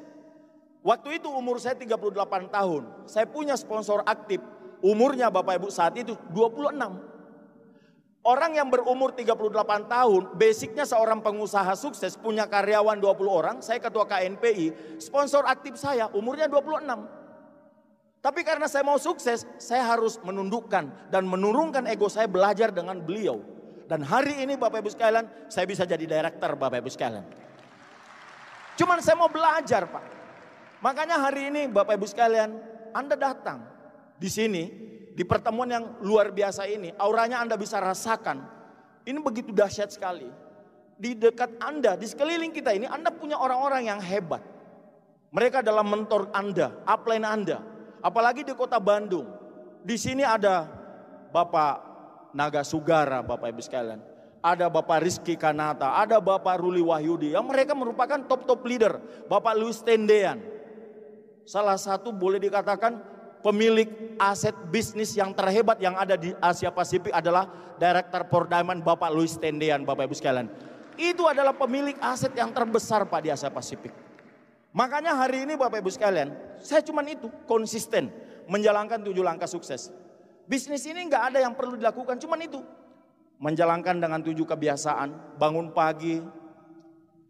Waktu itu umur saya 38 tahun. Saya punya sponsor aktif. Umurnya Bapak Ibu saat itu 26. Orang yang berumur 38 tahun, basicnya seorang pengusaha sukses, punya karyawan 20 orang, saya ketua KNPI, sponsor aktif saya umurnya 26. Tapi karena saya mau sukses, saya harus menundukkan dan menurunkan ego saya belajar dengan beliau. Dan hari ini Bapak Ibu sekalian, saya bisa jadi director Bapak Ibu sekalian. Cuman saya mau belajar Pak. Makanya hari ini Bapak Ibu sekalian, Anda datang di sini. Di pertemuan yang luar biasa ini, auranya Anda bisa rasakan. Ini begitu dahsyat sekali. Di dekat Anda, di sekeliling kita ini, Anda punya orang-orang yang hebat. Mereka adalah mentor Anda, upline Anda. Apalagi di kota Bandung. Di sini ada Bapak Naga Sugara, Bapak Ibu sekalian. Ada Bapak Rizky Kanata, ada Bapak Ruli Wahyudi. Yang mereka merupakan top leader. Bapak Louis Tendean. Salah satu boleh dikatakan pemilik aset bisnis yang terhebat yang ada di Asia Pasifik adalah Director Port Diamond Bapak Louis Tendean Bapak Ibu sekalian. Itu adalah pemilik aset yang terbesar Pak di Asia Pasifik. Makanya hari ini Bapak Ibu sekalian, saya cuman itu konsisten menjalankan 7 langkah sukses. Bisnis ini nggak ada yang perlu dilakukan, cuman itu. Menjalankan dengan 7 kebiasaan, bangun pagi,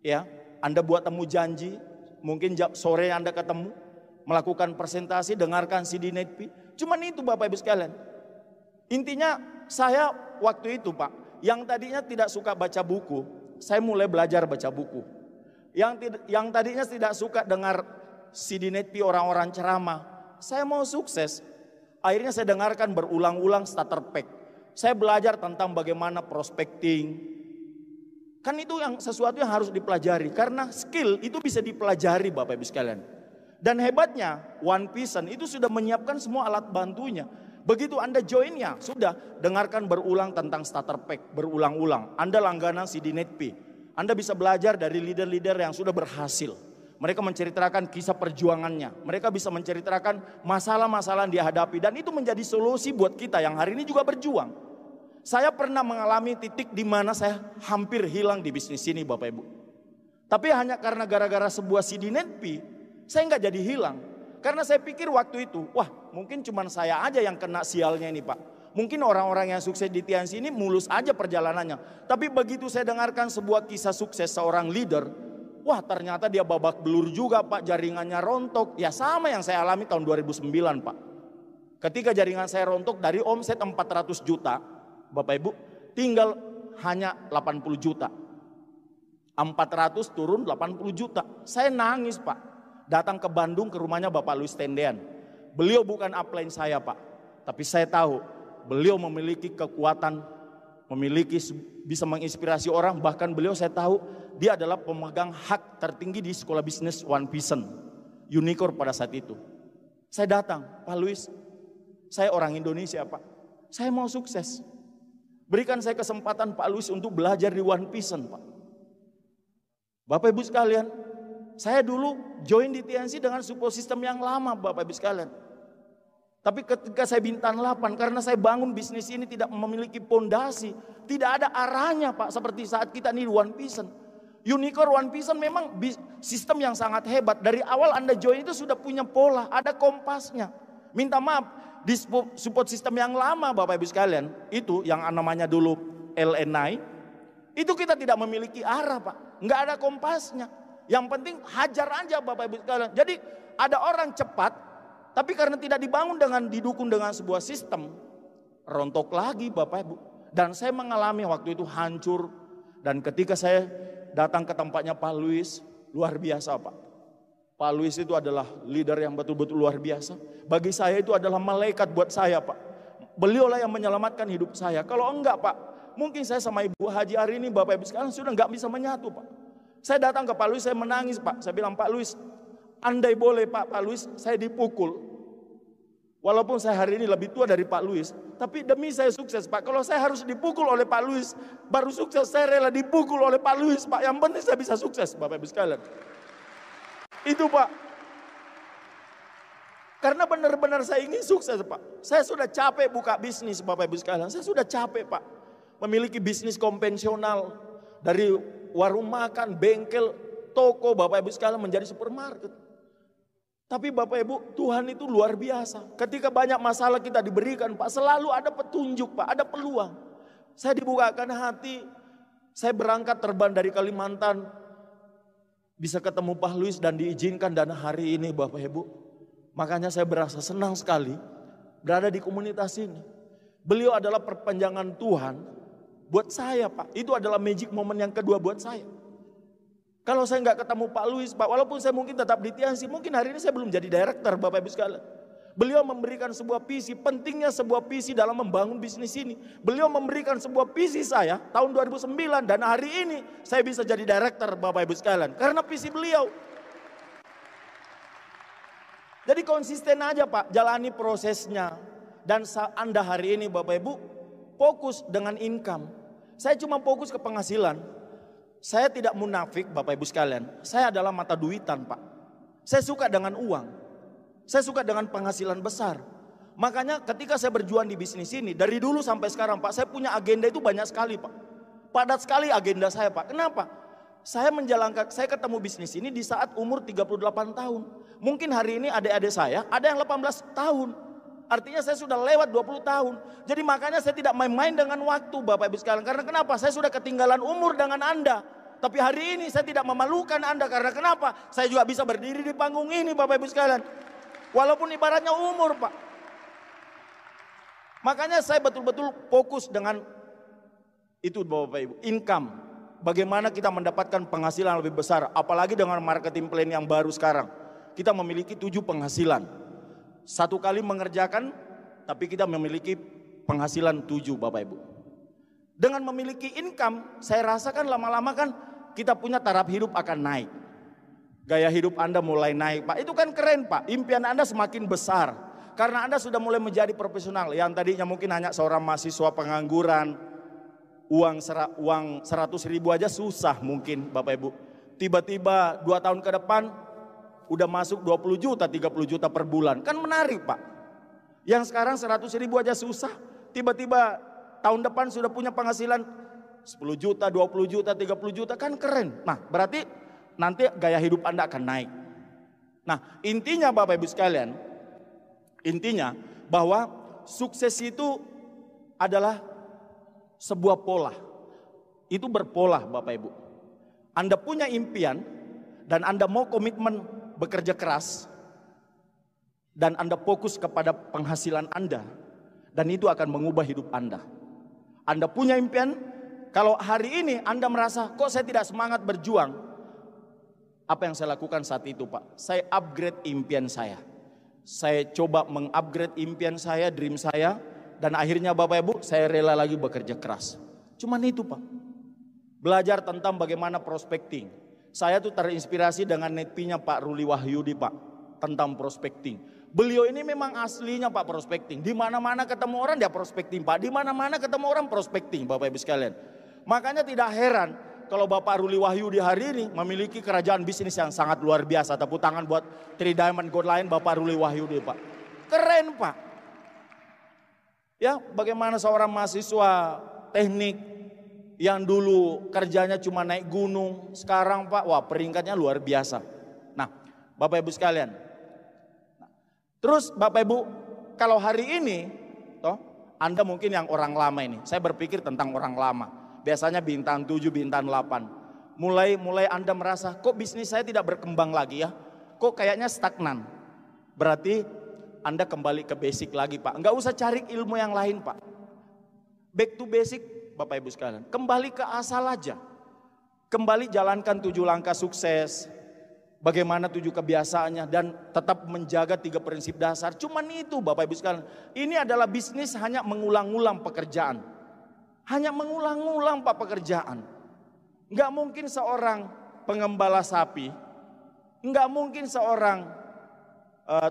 ya, Anda buat temu janji, mungkin sore Anda ketemu. Melakukan presentasi, dengarkan CD Netpi. Cuman itu Bapak Ibu sekalian. Intinya saya waktu itu Pak, yang tadinya tidak suka baca buku, saya mulai belajar baca buku. Yang tadinya tidak suka dengar CD Netpi orang-orang ceramah, saya mau sukses. Akhirnya saya dengarkan berulang-ulang starter pack. Saya belajar tentang bagaimana prospecting. Kan itu yang sesuatu yang harus dipelajari. Karena skill itu bisa dipelajari Bapak Ibu sekalian. Dan hebatnya One Vision itu sudah menyiapkan semua alat bantunya. Begitu Anda joinnya, sudah dengarkan berulang tentang starter pack, berulang-ulang. Anda langganan CD Netpi. Anda bisa belajar dari leader-leader yang sudah berhasil. Mereka menceritakan kisah perjuangannya. Mereka bisa menceritakan masalah-masalah yang dihadapi. Dan itu menjadi solusi buat kita yang hari ini juga berjuang. Saya pernah mengalami titik di mana saya hampir hilang di bisnis ini Bapak Ibu. Tapi hanya karena gara-gara sebuah CD Netpi, saya nggak jadi hilang. Karena saya pikir waktu itu, wah mungkin cuma saya aja yang kena sialnya ini Pak. Mungkin orang-orang yang sukses di Tiansi ini mulus aja perjalanannya. Tapi begitu saya dengarkan sebuah kisah sukses seorang leader, wah ternyata dia babak belur juga Pak, jaringannya rontok. Ya sama yang saya alami tahun 2009 Pak. Ketika jaringan saya rontok dari omset 400 juta, Bapak Ibu, tinggal hanya 80 juta. 400 turun 80 juta. Saya nangis Pak. Datang ke Bandung ke rumahnya Bapak Louis Tendean. Beliau bukan upline saya Pak. Tapi saya tahu beliau memiliki kekuatan, bisa menginspirasi orang. Bahkan beliau saya tahu dia adalah pemegang hak tertinggi di sekolah bisnis One Vision. Unicorn pada saat itu. Saya datang, Pak Louis, saya orang Indonesia Pak. Saya mau sukses. Berikan saya kesempatan Pak Louis untuk belajar di One Vision Pak. Bapak Ibu sekalian, saya dulu join di TNC dengan support system yang lama Bapak Ibu sekalian. Tapi ketika saya bintang 8, karena saya bangun bisnis ini tidak memiliki pondasi, tidak ada arahnya Pak, seperti saat kita nih One Vision. Unicorn One Vision memang sistem yang sangat hebat. Dari awal Anda join itu sudah punya pola, ada kompasnya. Minta maaf, di support system yang lama Bapak Ibu sekalian, itu yang namanya dulu LNI, itu kita tidak memiliki arah Pak, nggak ada kompasnya. Yang penting hajar aja Bapak Ibu sekalian. Jadi ada orang cepat, tapi karena tidak dibangun didukung dengan sebuah sistem, rontok lagi Bapak Ibu. Dan saya mengalami waktu itu hancur. Dan ketika saya datang ke tempatnya Pak Luis, luar biasa Pak. Pak Luis itu adalah leader yang betul-betul luar biasa. Bagi saya itu adalah malaikat buat saya Pak. Beliaulah yang menyelamatkan hidup saya. Kalau enggak Pak, mungkin saya sama Ibu Haji hari ini Bapak Ibu sekarang sudah enggak bisa menyatu Pak. Saya datang ke Pak Luis, saya menangis Pak. Saya bilang, Pak Luis, andai boleh Pak Luis, saya dipukul. Walaupun saya hari ini lebih tua dari Pak Luis, tapi demi saya sukses Pak. Kalau saya harus dipukul oleh Pak Luis, baru sukses, saya rela dipukul oleh Pak Luis Pak. Yang penting saya bisa sukses Bapak Ibu sekalian. Itu Pak. Karena benar-benar saya ingin sukses Pak. Saya sudah capek buka bisnis Bapak Ibu sekalian. Saya sudah capek Pak. Memiliki bisnis konvensional. Dari warung makan, bengkel, toko Bapak Ibu sekalian menjadi supermarket. Tapi Bapak Ibu, Tuhan itu luar biasa. Ketika banyak masalah kita diberikan Pak, selalu ada petunjuk Pak, ada peluang. Saya dibukakan hati, saya berangkat terbang dari Kalimantan, bisa ketemu Pak Luis dan diizinkan, dan hari ini Bapak Ibu, makanya saya berasa senang sekali berada di komunitas ini. Beliau adalah perpanjangan Tuhan buat saya Pak. Itu adalah magic moment yang kedua buat saya. Kalau saya nggak ketemu Pak Luis Pak, walaupun saya mungkin tetap di TNC, mungkin hari ini saya belum jadi director Bapak Ibu sekalian. Beliau memberikan sebuah visi, pentingnya sebuah visi dalam membangun bisnis ini. Beliau memberikan sebuah visi saya tahun 2009, dan hari ini saya bisa jadi director Bapak Ibu sekalian karena visi beliau. Jadi konsisten aja Pak, jalani prosesnya. Dan Anda hari ini Bapak Ibu fokus dengan income. Saya cuma fokus ke penghasilan. Saya tidak munafik Bapak Ibu sekalian. Saya adalah mata duitan Pak. Saya suka dengan uang. Saya suka dengan penghasilan besar. Makanya ketika saya berjuang di bisnis ini, dari dulu sampai sekarang Pak, saya punya agenda itu banyak sekali Pak. Padat sekali agenda saya Pak. Kenapa? Saya ketemu bisnis ini di saat umur 38 tahun. Mungkin hari ini adik-adik saya ada yang 18 tahun. Artinya saya sudah lewat 20 tahun. Jadi makanya saya tidak main-main dengan waktu Bapak Ibu sekalian. Karena kenapa? Saya sudah ketinggalan umur dengan Anda. Tapi hari ini saya tidak memalukan Anda. Karena kenapa? Saya juga bisa berdiri di panggung ini Bapak Ibu sekalian. Walaupun ibaratnya umur Pak. Makanya saya betul-betul fokus dengan itu Bapak Ibu. Income. Bagaimana kita mendapatkan penghasilan lebih besar. Apalagi dengan marketing plan yang baru sekarang. Kita memiliki 7 penghasilan. Satu kali mengerjakan, tapi kita memiliki penghasilan 7 Bapak Ibu. Dengan memiliki income, saya rasakan lama-lama kan kita punya taraf hidup akan naik. Gaya hidup Anda mulai naik Pak, itu kan keren Pak. Impian Anda semakin besar, karena Anda sudah mulai menjadi profesional. Yang tadinya mungkin hanya seorang mahasiswa pengangguran, uang 100 ribu aja susah mungkin Bapak Ibu. Tiba-tiba 2 tahun ke depan, udah masuk 20 juta, 30 juta per bulan. Kan menarik Pak. Yang sekarang 100 ribu aja susah. Tiba-tiba tahun depan sudah punya penghasilan 10 juta, 20 juta, 30 juta. Kan keren. Nah berarti nanti gaya hidup Anda akan naik. Nah intinya Bapak Ibu sekalian. Intinya bahwa sukses itu adalah sebuah pola. Itu berpola Bapak Ibu. Anda punya impian dan Anda mau komitmen bekerja keras, dan Anda fokus kepada penghasilan Anda, dan itu akan mengubah hidup Anda. Anda punya impian, kalau hari ini Anda merasa kok saya tidak semangat berjuang, apa yang saya lakukan saat itu Pak? Saya upgrade impian saya. Saya coba mengupgrade impian saya, dream saya, dan akhirnya Bapak Ibu saya rela lagi bekerja keras. Cuman itu Pak. Belajar tentang bagaimana prospecting. Saya tuh terinspirasi dengan netpinya Pak Ruli Wahyudi Pak, tentang prospecting. Beliau ini memang aslinya Pak prospecting. Di mana-mana ketemu orang dia prospecting Pak. Di mana-mana ketemu orang prospecting Bapak Ibu sekalian. Makanya tidak heran kalau Bapak Ruli Wahyudi hari ini memiliki kerajaan bisnis yang sangat luar biasa. Tepuk tangan buat Tri Diamond Gold Line Bapak Ruli Wahyudi, Pak. Keren, Pak. Ya, bagaimana seorang mahasiswa teknik yang dulu kerjanya cuma naik gunung, sekarang Pak, wah peringkatnya luar biasa. Nah, Bapak Ibu sekalian. Terus Bapak Ibu, kalau hari ini, Anda mungkin yang orang lama ini, saya berpikir tentang orang lama. Biasanya bintang 7, bintang 8. Mulai Anda merasa, kok bisnis saya tidak berkembang lagi ya? Kok kayaknya stagnan? Berarti Anda kembali ke basic lagi, Pak. Enggak usah cari ilmu yang lain, Pak. Back to basic, Bapak Ibu sekalian. Kembali ke asal aja. Kembali jalankan 7 langkah sukses. Bagaimana 7 kebiasaannya dan tetap menjaga 3 prinsip dasar. Cuman itu Bapak Ibu sekalian. Ini adalah bisnis hanya mengulang-ulang pekerjaan. Hanya mengulang-ulang Pak pekerjaan. Enggak mungkin seorang pengembala sapi, enggak mungkin seorang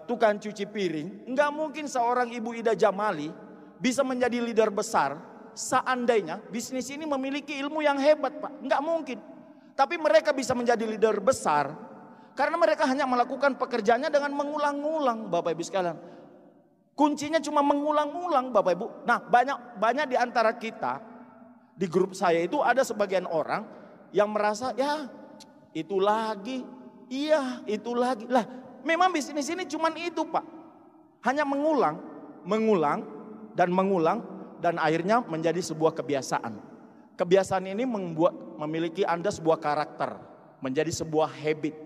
tukang cuci piring, enggak mungkin seorang Ibu Ida Jamali bisa menjadi leader besar seandainya bisnis ini memiliki ilmu yang hebat, Pak. Enggak mungkin. Tapi mereka bisa menjadi leader besar karena mereka hanya melakukan pekerjaannya dengan mengulang-ulang, Bapak Ibu sekalian. Kuncinya cuma mengulang-ulang, Bapak Ibu. Nah, banyak di antara kita di grup saya itu ada sebagian orang yang merasa ya itu lagi, iya itu lagi. Lah, memang bisnis ini cuma itu, Pak. Hanya mengulang dan akhirnya menjadi sebuah kebiasaan. Kebiasaan ini memiliki Anda sebuah karakter, menjadi sebuah habit.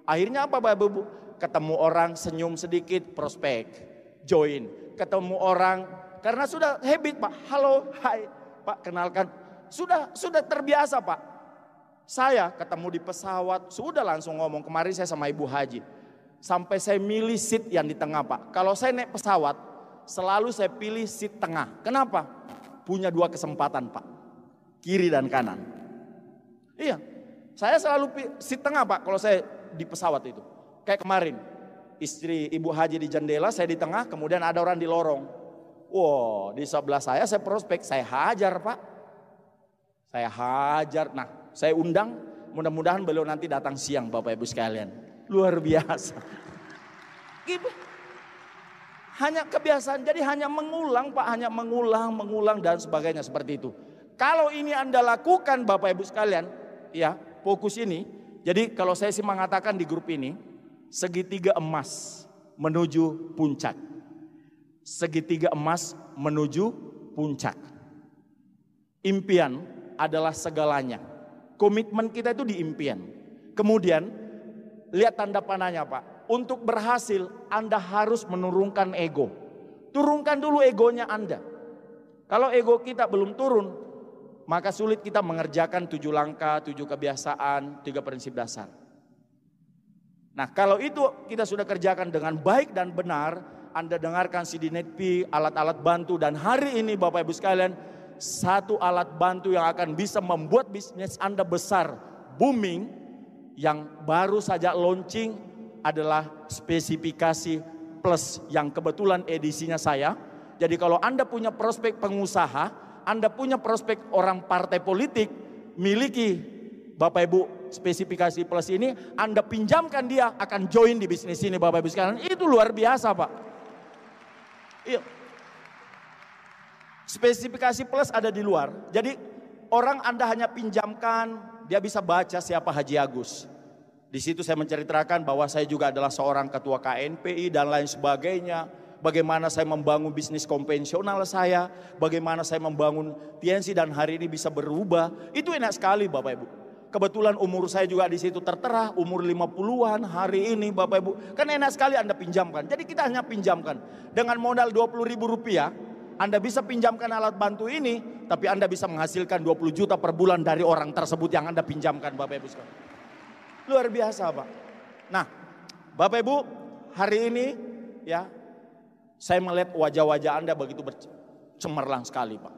Akhirnya apa Bapak Ibu? Ketemu orang senyum sedikit, prospek, join. Ketemu orang karena sudah habit, Pak. Halo, hai, Pak, kenalkan. Sudah terbiasa, Pak. Saya ketemu di pesawat, sudah langsung ngomong. Kemarin saya sama Ibu Haji. Sampai saya milih seat yang di tengah, Pak. Kalau saya naik pesawat, selalu saya pilih seat tengah. Kenapa? Punya 2 kesempatan, Pak. Kiri dan kanan. Iya, saya selalu seat tengah, Pak, kalau saya di pesawat itu. Kayak kemarin, istri Ibu Haji di jendela, saya di tengah, kemudian ada orang di lorong. Wow, di sebelah saya prospek, saya hajar, Pak. Saya hajar. Nah, saya undang, mudah-mudahan beliau nanti datang siang, Bapak Ibu sekalian. Luar biasa. Gitu. Hanya kebiasaan, jadi hanya mengulang, Pak, hanya mengulang dan sebagainya seperti itu. Kalau ini Anda lakukan, Bapak Ibu sekalian, ya, fokus ini. Jadi kalau saya sih mengatakan di grup ini, segitiga emas menuju puncak. Segitiga emas menuju puncak. Impian adalah segalanya. Komitmen kita itu di impian. Kemudian, lihat tanda panahnya, Pak. Untuk berhasil, Anda harus menurunkan ego. Turunkan dulu egonya Anda. Kalau ego kita belum turun, maka sulit kita mengerjakan 7 langkah, 7 kebiasaan, 3 prinsip dasar. Nah, kalau itu kita sudah kerjakan dengan baik dan benar, Anda dengarkan CD NetP, alat-alat bantu, dan hari ini Bapak Ibu sekalian, satu alat bantu yang akan bisa membuat bisnis Anda besar, booming, yang baru saja launching adalah spesifikasi plus yang kebetulan edisinya saya. Jadi kalau Anda punya prospek pengusaha, Anda punya prospek orang partai politik, miliki Bapak Ibu spesifikasi plus ini, Anda pinjamkan dia akan join di bisnis ini, Bapak Ibu sekalian. Itu luar biasa, Pak. Iya. Spesifikasi plus ada di luar. Jadi orang Anda hanya pinjamkan, dia bisa baca siapa Haji Agus. Di situ saya menceritakan bahwa saya juga adalah seorang ketua KNPI dan lain sebagainya. Bagaimana saya membangun bisnis konvensional saya, bagaimana saya membangun TNC dan hari ini bisa berubah. Itu enak sekali Bapak Ibu. Kebetulan umur saya juga di situ tertera, umur 50-an hari ini Bapak Ibu. Kan enak sekali Anda pinjamkan. Jadi kita hanya pinjamkan. Dengan modal Rp20.000, Anda bisa pinjamkan alat bantu ini, tapi Anda bisa menghasilkan 20 juta per bulan dari orang tersebut yang Anda pinjamkan Bapak Ibu sekalian. Luar biasa, Pak. Nah, Bapak Ibu, hari ini ya, saya melihat wajah-wajah Anda begitu cemerlang sekali, Pak.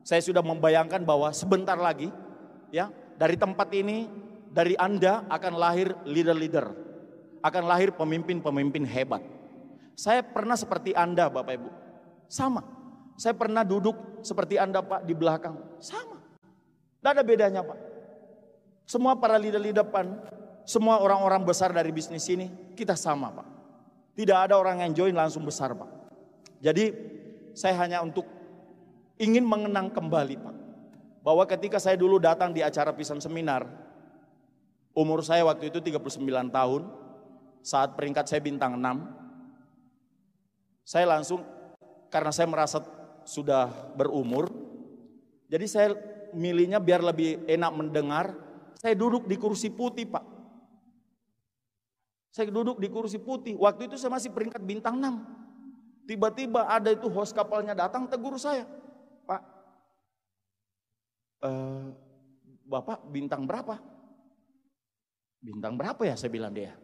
Saya sudah membayangkan bahwa sebentar lagi ya, dari tempat ini, dari Anda akan lahir leader-leader. Akan lahir pemimpin-pemimpin hebat. Saya pernah seperti Anda, Bapak Ibu. Sama. Saya pernah duduk seperti Anda, Pak, di belakang. Sama. Tidak ada bedanya, Pak. Semua para leader-leader PAN, semua orang-orang besar dari bisnis ini, kita sama Pak. Tidak ada orang yang join langsung besar Pak. Jadi saya hanya untuk ingin mengenang kembali Pak. Bahwa ketika saya dulu datang di acara Pisan Seminar, umur saya waktu itu 39 tahun, saat peringkat saya bintang 6, saya langsung, karena saya merasa sudah berumur, jadi saya milihnya biar lebih enak mendengar, saya duduk di kursi putih Pak. Saya duduk di kursi putih, waktu itu saya masih peringkat bintang 6. Tiba-tiba ada itu host kapalnya datang tegur saya, Pak, Bapak bintang berapa? Bintang berapa ya, saya bilang dia.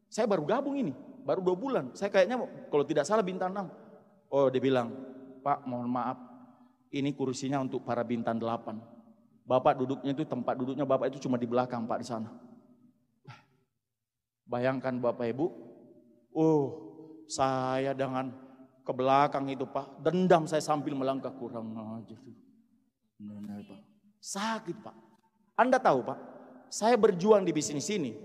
Saya baru gabung ini, baru 2 bulan. Saya kayaknya kalau tidak salah bintang 6. Oh dia bilang, Pak mohon maaf, ini kursinya untuk para bintang 8. Bapak duduknya itu, tempat duduknya Bapak itu cuma di belakang Pak, di sana. Bayangkan Bapak Ibu, saya dengan ke belakang itu Pak, dendam saya sambil melangkah, kurang aja tuh. Sakit Pak. Anda tahu Pak, saya berjuang di bisnis ini,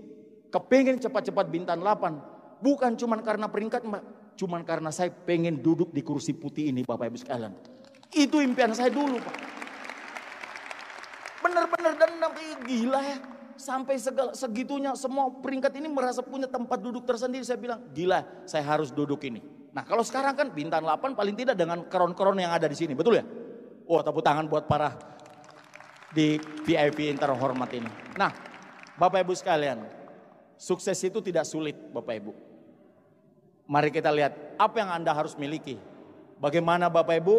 kepengen cepat-cepat bintang 8, bukan cuma karena peringkat Pak, cuma karena saya pengen duduk di kursi putih ini Bapak Ibu sekalian. Itu impian saya dulu Pak. Benar-benar dendam, gila ya. Sampai segitunya semua peringkat ini merasa punya tempat duduk tersendiri. Saya bilang, gila saya harus duduk ini. Nah kalau sekarang kan bintang 8 paling tidak dengan kron-kron yang ada di sini, betul ya? Oh tepuk tangan buat para di VIP yang terhormat ini. Nah Bapak Ibu sekalian, sukses itu tidak sulit Bapak Ibu. Mari kita lihat apa yang Anda harus miliki. Bagaimana Bapak Ibu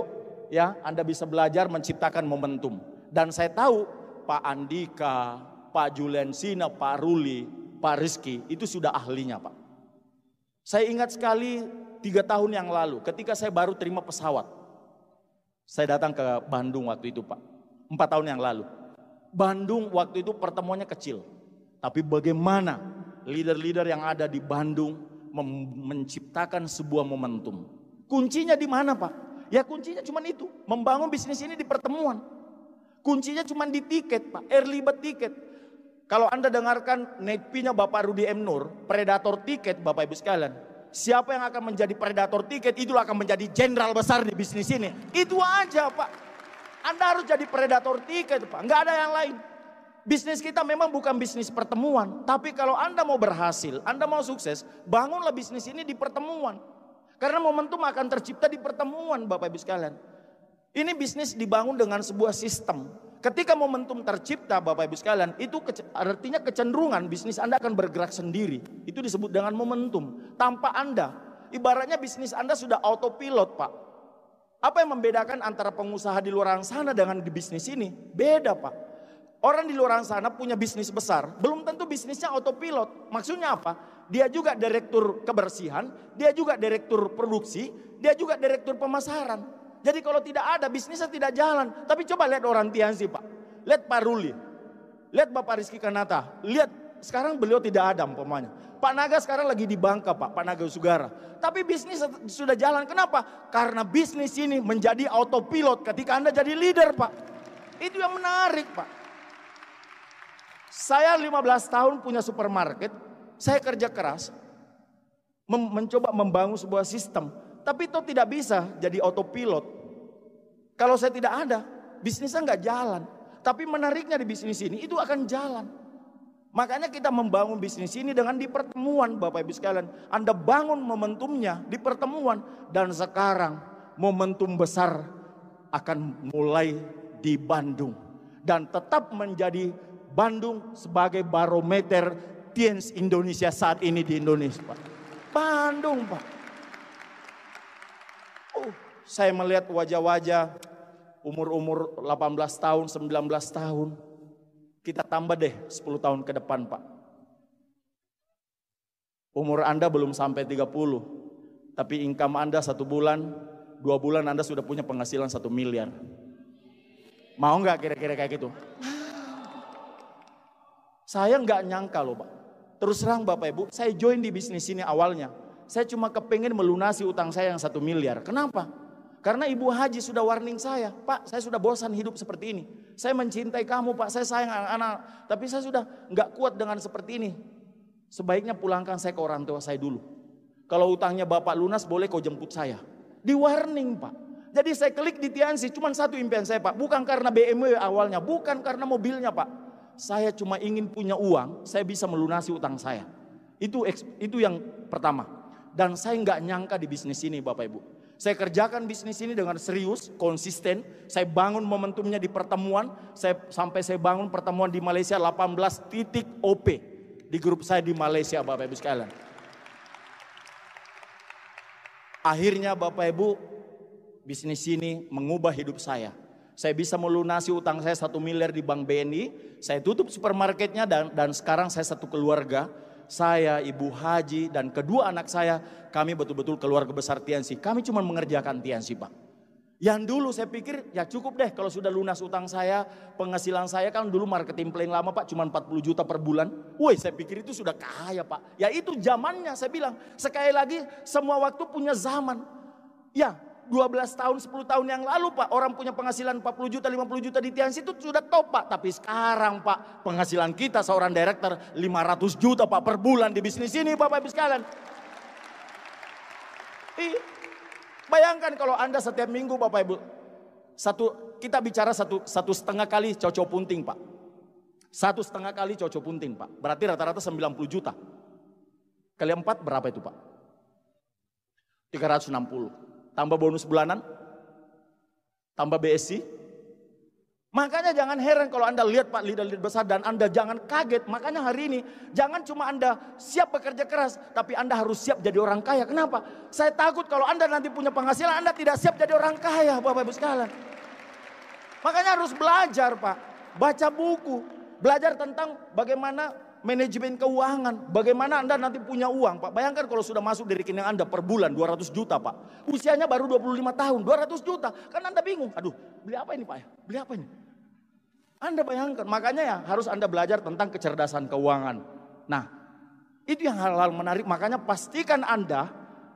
ya Anda bisa belajar menciptakan momentum. Dan saya tahu Pak Andika, Pak Julensina, Pak Ruli, Pak Rizky itu sudah ahlinya Pak. Saya ingat sekali 3 tahun yang lalu ketika saya baru terima pesawat. Saya datang ke Bandung waktu itu Pak, 4 tahun yang lalu. Bandung waktu itu pertemuannya kecil. Tapi bagaimana leader-leader yang ada di Bandung menciptakan sebuah momentum. Kuncinya di mana Pak? Ya kuncinya cuma itu, membangun bisnis ini di pertemuan. Kuncinya cuma di tiket Pak, early bird tiket. Kalau Anda dengarkan netpinya Bapak Rudi M. Nur, predator tiket Bapak Ibu sekalian. Siapa yang akan menjadi predator tiket, itulah akan menjadi jenderal besar di bisnis ini. Itu aja Pak. Anda harus jadi predator tiket Pak, nggak ada yang lain. Bisnis kita memang bukan bisnis pertemuan. Tapi kalau Anda mau berhasil, Anda mau sukses, bangunlah bisnis ini di pertemuan. Karena momentum akan tercipta di pertemuan Bapak Ibu sekalian. Ini bisnis dibangun dengan sebuah sistem. Ketika momentum tercipta Bapak Ibu sekalian, itu artinya kecenderungan bisnis Anda akan bergerak sendiri. Itu disebut dengan momentum. Tanpa Anda, ibaratnya bisnis Anda sudah autopilot Pak. Apa yang membedakan antara pengusaha di luar sana dengan di bisnis ini? Beda Pak. Orang di luar sana punya bisnis besar, belum tentu bisnisnya autopilot. Maksudnya apa? Dia juga direktur kebersihan, dia juga direktur produksi, dia juga direktur pemasaran. Jadi kalau tidak ada, bisnisnya tidak jalan. Tapi coba lihat orang Tianzi Pak. Lihat Pak Ruli. Lihat Bapak Rizky Kanata. Lihat sekarang beliau tidak ada umpamanya. Pak Naga sekarang lagi di Bangka Pak. Pak Naga Sugara. Tapi bisnis sudah jalan. Kenapa? Karena bisnis ini menjadi autopilot ketika Anda jadi leader Pak. Itu yang menarik Pak. Saya 15 tahun punya supermarket. Saya kerja keras. Mencoba membangun sebuah sistem. Tapi itu tidak bisa jadi autopilot. Kalau saya tidak ada, bisnisnya nggak jalan. Tapi menariknya di bisnis ini, itu akan jalan. Makanya kita membangun bisnis ini dengan di pertemuan Bapak Ibu sekalian. Anda bangun momentumnya di pertemuan. Dan sekarang momentum besar akan mulai di Bandung. Dan tetap menjadi Bandung sebagai barometer Tiens Indonesia saat ini di Indonesia Pak. Bandung Pak. Saya melihat wajah-wajah umur-umur 18 tahun, 19 tahun. Kita tambah deh 10 tahun ke depan Pak. Umur Anda belum sampai 30. Tapi income Anda 1 bulan, 2 bulan Anda sudah punya penghasilan 1 miliar. Mau nggak kira-kira kayak gitu? Saya nggak nyangka loh Pak. Terus terang Bapak Ibu, saya join di bisnis ini awalnya. Saya cuma kepengen melunasi utang saya yang 1 miliar. Kenapa? Karena Ibu Haji sudah warning saya, Pak saya sudah bosan hidup seperti ini. Saya mencintai kamu Pak, saya sayang anak-anak. Tapi saya sudah nggak kuat dengan seperti ini. Sebaiknya pulangkan saya ke orang tua saya dulu. Kalau utangnya Bapak lunas boleh kau jemput saya. Di warning Pak. Jadi saya klik di Tiansi, cuma satu impian saya Pak. Bukan karena BMW awalnya, bukan karena mobilnya Pak. Saya cuma ingin punya uang, saya bisa melunasi utang saya. Itu yang pertama. Dan saya nggak nyangka di bisnis ini Bapak Ibu. Saya kerjakan bisnis ini dengan serius, konsisten. Saya bangun momentumnya di pertemuan. Sampai saya bangun pertemuan di Malaysia 18 titik OP. Di grup saya di Malaysia Bapak Ibu sekalian. Akhirnya Bapak Ibu, bisnis ini mengubah hidup saya. Saya bisa melunasi utang saya 1 miliar di Bank BNI. Saya tutup supermarketnya dan sekarang saya satu keluarga. Saya, Ibu Haji dan kedua anak saya, kami betul-betul keluarga besar Tiansi. Kami cuma mengerjakan Tiansi Pak. Yang dulu saya pikir ya cukup deh kalau sudah lunas utang saya, penghasilan saya kan dulu marketing plan lama Pak cuma 40 juta per bulan. Woi saya pikir itu sudah kaya Pak. Ya itu zamannya saya bilang. Sekali lagi semua waktu punya zaman. Ya 12 tahun 10 tahun yang lalu Pak orang punya penghasilan 40 juta 50 juta di Tiansi itu sudah top Pak. Tapi sekarang Pak penghasilan kita seorang director 500 juta Pak per bulan di bisnis ini Bapak Ibu sekalian. Bayangkan kalau Anda setiap minggu Bapak Ibu, kita bicara satu setengah kali cocok punting Pak. 1,5 kali cocok punting Pak. Berarti rata-rata 90 juta. Kali 4 berapa itu Pak? 360. Tambah bonus bulanan, tambah BSC. Makanya jangan heran kalau Anda lihat Pak leader-leader besar dan Anda jangan kaget. Makanya hari ini jangan cuma Anda siap bekerja keras, tapi Anda harus siap jadi orang kaya. Kenapa? Saya takut kalau Anda nanti punya penghasilan Anda tidak siap jadi orang kaya Bapak Ibu sekalian. Makanya harus belajar Pak, baca buku, belajar tentang bagaimana manajemen keuangan, bagaimana Anda nanti punya uang Pak. Bayangkan kalau sudah masuk dari rekening Anda per bulan 200 juta Pak. Usianya baru 25 tahun, 200 juta. Kan Anda bingung, aduh beli apa ini Pak ya? Beli apa ini? Anda bayangkan, makanya ya harus Anda belajar tentang kecerdasan keuangan. Nah, itu yang hal-hal menarik, makanya pastikan Anda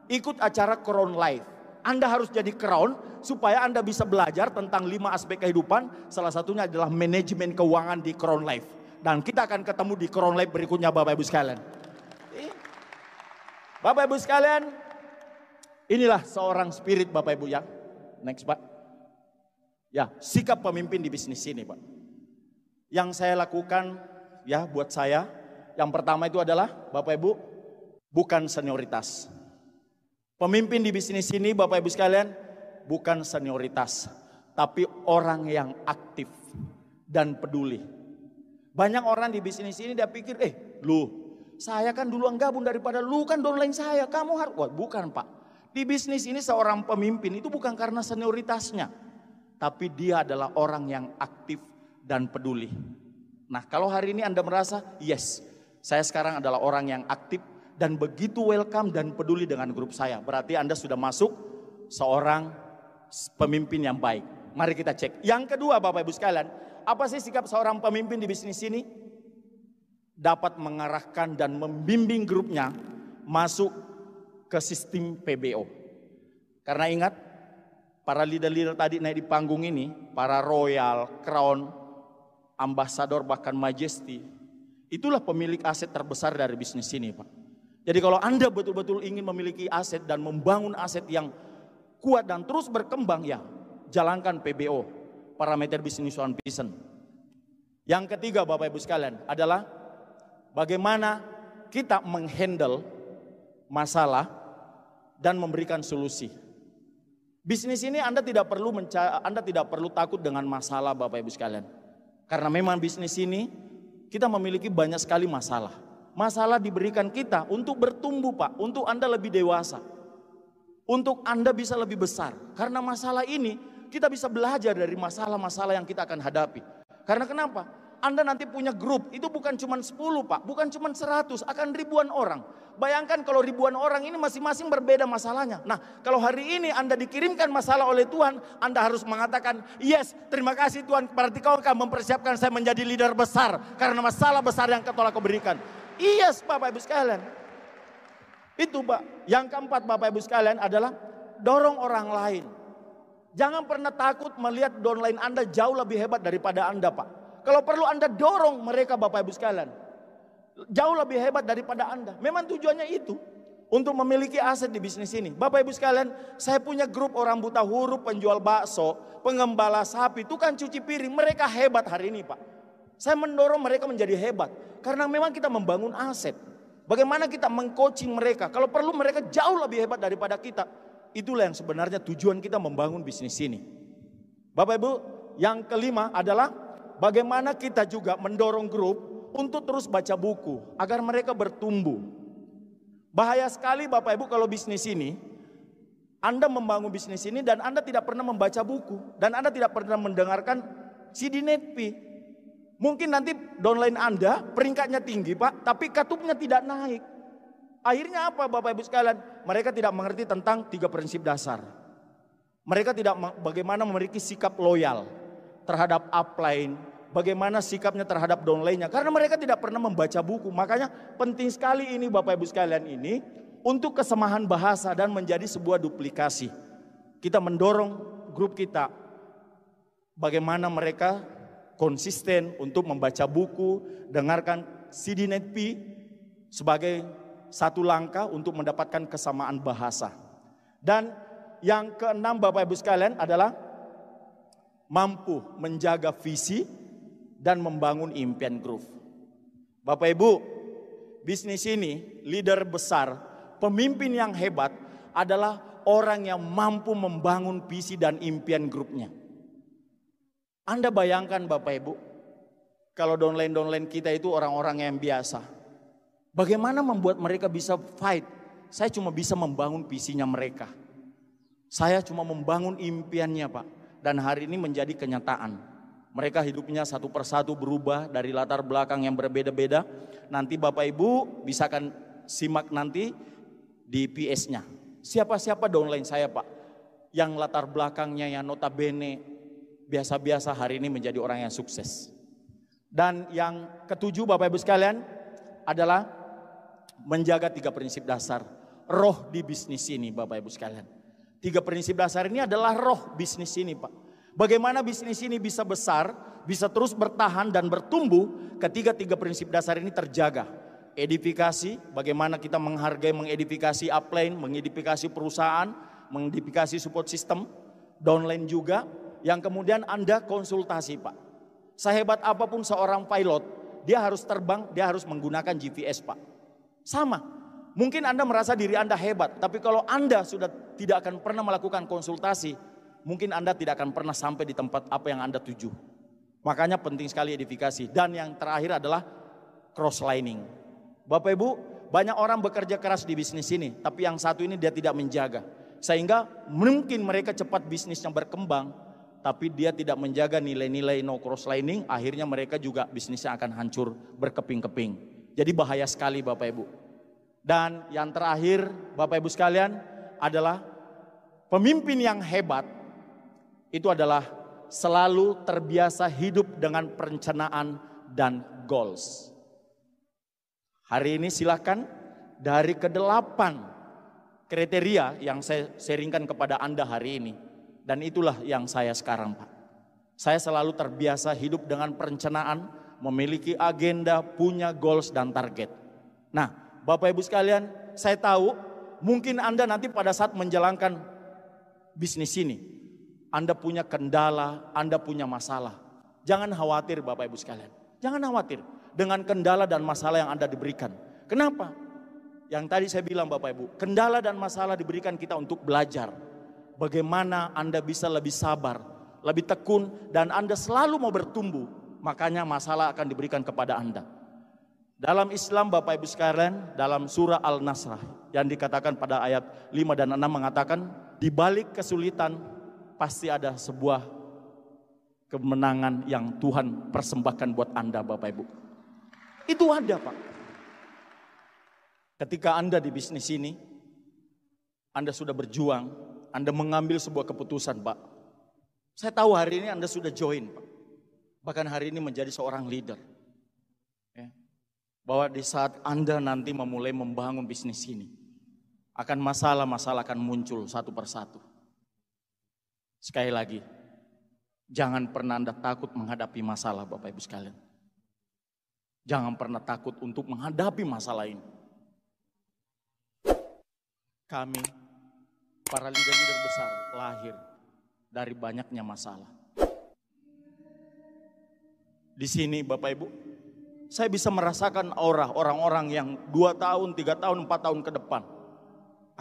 ikut acara Crown Life. Anda harus jadi crown supaya Anda bisa belajar tentang 5 aspek kehidupan. Salah satunya adalah manajemen keuangan di Crown Life. Dan kita akan ketemu di Crown Life berikutnya Bapak Ibu sekalian. Bapak Ibu sekalian, inilah seorang spirit Bapak Ibu ya. Next Pak. Ya, sikap pemimpin di bisnis ini Pak. Yang saya lakukan ya buat saya, yang pertama itu adalah Bapak Ibu, bukan senioritas. Pemimpin di bisnis ini Bapak Ibu sekalian, bukan senioritas, tapi orang yang aktif dan peduli. Banyak orang di bisnis ini dia pikir, lu, saya kan duluan gabung daripada lu kan downline saya, kamu harus, wah bukan Pak. Di bisnis ini seorang pemimpin itu bukan karena senioritasnya, tapi dia adalah orang yang aktif dan peduli. Nah kalau hari ini Anda merasa, yes, saya sekarang adalah orang yang aktif dan begitu welcome dan peduli dengan grup saya, berarti Anda sudah masuk seorang pemimpin yang baik. Mari kita cek. Yang kedua Bapak Ibu sekalian, apa sih sikap seorang pemimpin di bisnis ini? Dapat mengarahkan dan membimbing grupnya masuk ke sistem PBO. Karena ingat, para leader-leader tadi naik di panggung ini, para royal, crown, ambassador bahkan majesty, itulah pemilik aset terbesar dari bisnis ini Pak. Jadi kalau Anda betul-betul ingin memiliki aset dan membangun aset yang kuat dan terus berkembang, ya jalankan PBO, parameter business one vision. Yang ketiga Bapak Ibu sekalian adalah bagaimana kita menghandle masalah dan memberikan solusi. Bisnis ini Anda tidak perlu takut dengan masalah Bapak Ibu sekalian. Karena memang bisnis ini kita memiliki banyak sekali masalah. Masalah diberikan kita untuk bertumbuh Pak, untuk Anda lebih dewasa. Untuk Anda bisa lebih besar. Karena masalah ini kita bisa belajar dari masalah-masalah yang kita akan hadapi. Karena kenapa? Anda nanti punya grup, itu bukan cuma 10 Pak, bukan cuma 100, akan ribuan orang. Bayangkan kalau ribuan orang ini masing-masing berbeda masalahnya. Nah kalau hari ini Anda dikirimkan masalah oleh Tuhan, Anda harus mengatakan, yes terima kasih Tuhan, berarti kau akan mempersiapkan saya menjadi leader besar. Karena masalah besar yang kau telah berikan. Yes Bapak Ibu sekalian. Itu Pak. Yang keempat Bapak Ibu sekalian adalah dorong orang lain. Jangan pernah takut melihat downline Anda jauh lebih hebat daripada Anda, Pak. Kalau perlu Anda dorong mereka, Bapak Ibu sekalian. Jauh lebih hebat daripada Anda. Memang tujuannya itu. Untuk memiliki aset di bisnis ini. Bapak Ibu sekalian, saya punya grup orang buta huruf, penjual bakso, pengembala sapi, tukang cuci piring. Mereka hebat hari ini, Pak. Saya mendorong mereka menjadi hebat. Karena memang kita membangun aset. Bagaimana kita mengcoaching mereka. Kalau perlu mereka jauh lebih hebat daripada kita. Itulah yang sebenarnya tujuan kita membangun bisnis ini. Bapak Ibu, yang kelima adalah bagaimana kita juga mendorong grup untuk terus baca buku agar mereka bertumbuh. Bahaya sekali Bapak Ibu kalau bisnis ini, Anda membangun bisnis ini dan Anda tidak pernah membaca buku dan Anda tidak pernah mendengarkan CD Netpi. Mungkin nanti downline Anda peringkatnya tinggi, Pak, tapi katupnya tidak naik. Akhirnya apa Bapak Ibu sekalian? Mereka tidak mengerti tentang 3 prinsip dasar. Mereka tidak bagaimana memiliki sikap loyal terhadap upline, bagaimana sikapnya terhadap downline-nya. Karena mereka tidak pernah membaca buku. Makanya penting sekali ini Bapak Ibu sekalian ini untuk kesamahan bahasa dan menjadi sebuah duplikasi. Kita mendorong grup kita bagaimana mereka konsisten untuk membaca buku, dengarkan CD Netpi sebagai satu langkah untuk mendapatkan kesamaan bahasa. Dan yang keenam Bapak Ibu sekalian adalah mampu menjaga visi dan membangun impian grup. Bapak Ibu, bisnis ini leader besar, pemimpin yang hebat adalah orang yang mampu membangun visi dan impian grupnya. Anda bayangkan Bapak Ibu, kalau downline kita itu orang-orang yang biasa. Bagaimana membuat mereka bisa fight? Saya cuma bisa membangun visinya mereka. Saya cuma membangun impiannya, Pak. Dan hari ini menjadi kenyataan. Mereka hidupnya satu persatu berubah dari latar belakang yang berbeda-beda. Nanti Bapak Ibu bisa akan simak nanti di PS-nya. Siapa-siapa downline saya, Pak, yang latar belakangnya yang notabene biasa-biasa hari ini menjadi orang yang sukses. Dan yang ketujuh Bapak Ibu sekalian adalah menjaga 3 prinsip dasar roh di bisnis ini Bapak Ibu sekalian. 3 prinsip dasar ini adalah roh bisnis ini, Pak. Bagaimana bisnis ini bisa besar, bisa terus bertahan dan bertumbuh ketika 3 prinsip dasar ini terjaga. Edifikasi, bagaimana kita menghargai, mengedifikasi upline, mengedifikasi perusahaan, mengedifikasi support system, downline juga. Yang kemudian Anda konsultasi, Pak. Sehebat apapun seorang pilot, dia harus terbang, dia harus menggunakan GPS, Pak. Sama, mungkin Anda merasa diri Anda hebat, tapi kalau Anda sudah tidak akan pernah melakukan konsultasi, mungkin Anda tidak akan pernah sampai di tempat apa yang Anda tuju. Makanya penting sekali edifikasi. Dan yang terakhir adalah cross-lining. Bapak Ibu, banyak orang bekerja keras di bisnis ini, tapi yang satu ini dia tidak menjaga. Sehingga mungkin mereka cepat bisnisnya berkembang, tapi dia tidak menjaga nilai-nilai no cross-lining, akhirnya mereka juga bisnisnya akan hancur berkeping-keping. Jadi bahaya sekali Bapak Ibu. Dan yang terakhir Bapak Ibu sekalian adalah pemimpin yang hebat itu adalah selalu terbiasa hidup dengan perencanaan dan goals. Hari ini silakan dari ke-8 kriteria yang saya sharingkan kepada Anda hari ini. Dan itulah yang saya sekarang, Pak. Saya selalu terbiasa hidup dengan perencanaan, memiliki agenda, punya goals dan target. Nah, Bapak Ibu sekalian, saya tahu mungkin Anda nanti pada saat menjalankan bisnis ini, Anda punya kendala, Anda punya masalah. Jangan khawatir Bapak Ibu sekalian. Jangan khawatir dengan kendala dan masalah yang Anda diberikan. Kenapa? Yang tadi saya bilang Bapak Ibu, kendala dan masalah diberikan kita untuk belajar. Bagaimana Anda bisa lebih sabar, lebih tekun, dan Anda selalu mau bertumbuh. Makanya masalah akan diberikan kepada Anda. Dalam Islam Bapak Ibu sekalian, dalam surah Al-Nasr yang dikatakan pada ayat 5 dan 6 mengatakan, di balik kesulitan pasti ada sebuah kemenangan yang Tuhan persembahkan buat Anda Bapak Ibu. Itu ada, Pak. Ketika Anda di bisnis ini, Anda sudah berjuang, Anda mengambil sebuah keputusan, Pak. Saya tahu hari ini Anda sudah join, Pak. Bahkan hari ini menjadi seorang leader. Ya. Bahwa di saat Anda nanti memulai membangun bisnis ini, akan masalah-masalah akan muncul satu persatu. Sekali lagi, jangan pernah Anda takut menghadapi masalah Bapak Ibu sekalian. Jangan pernah takut untuk menghadapi masalah ini. Kami, para leader-leader besar, lahir dari banyaknya masalah. Di sini Bapak Ibu, saya bisa merasakan aura orang-orang yang 2 tahun, 3 tahun, 4 tahun ke depan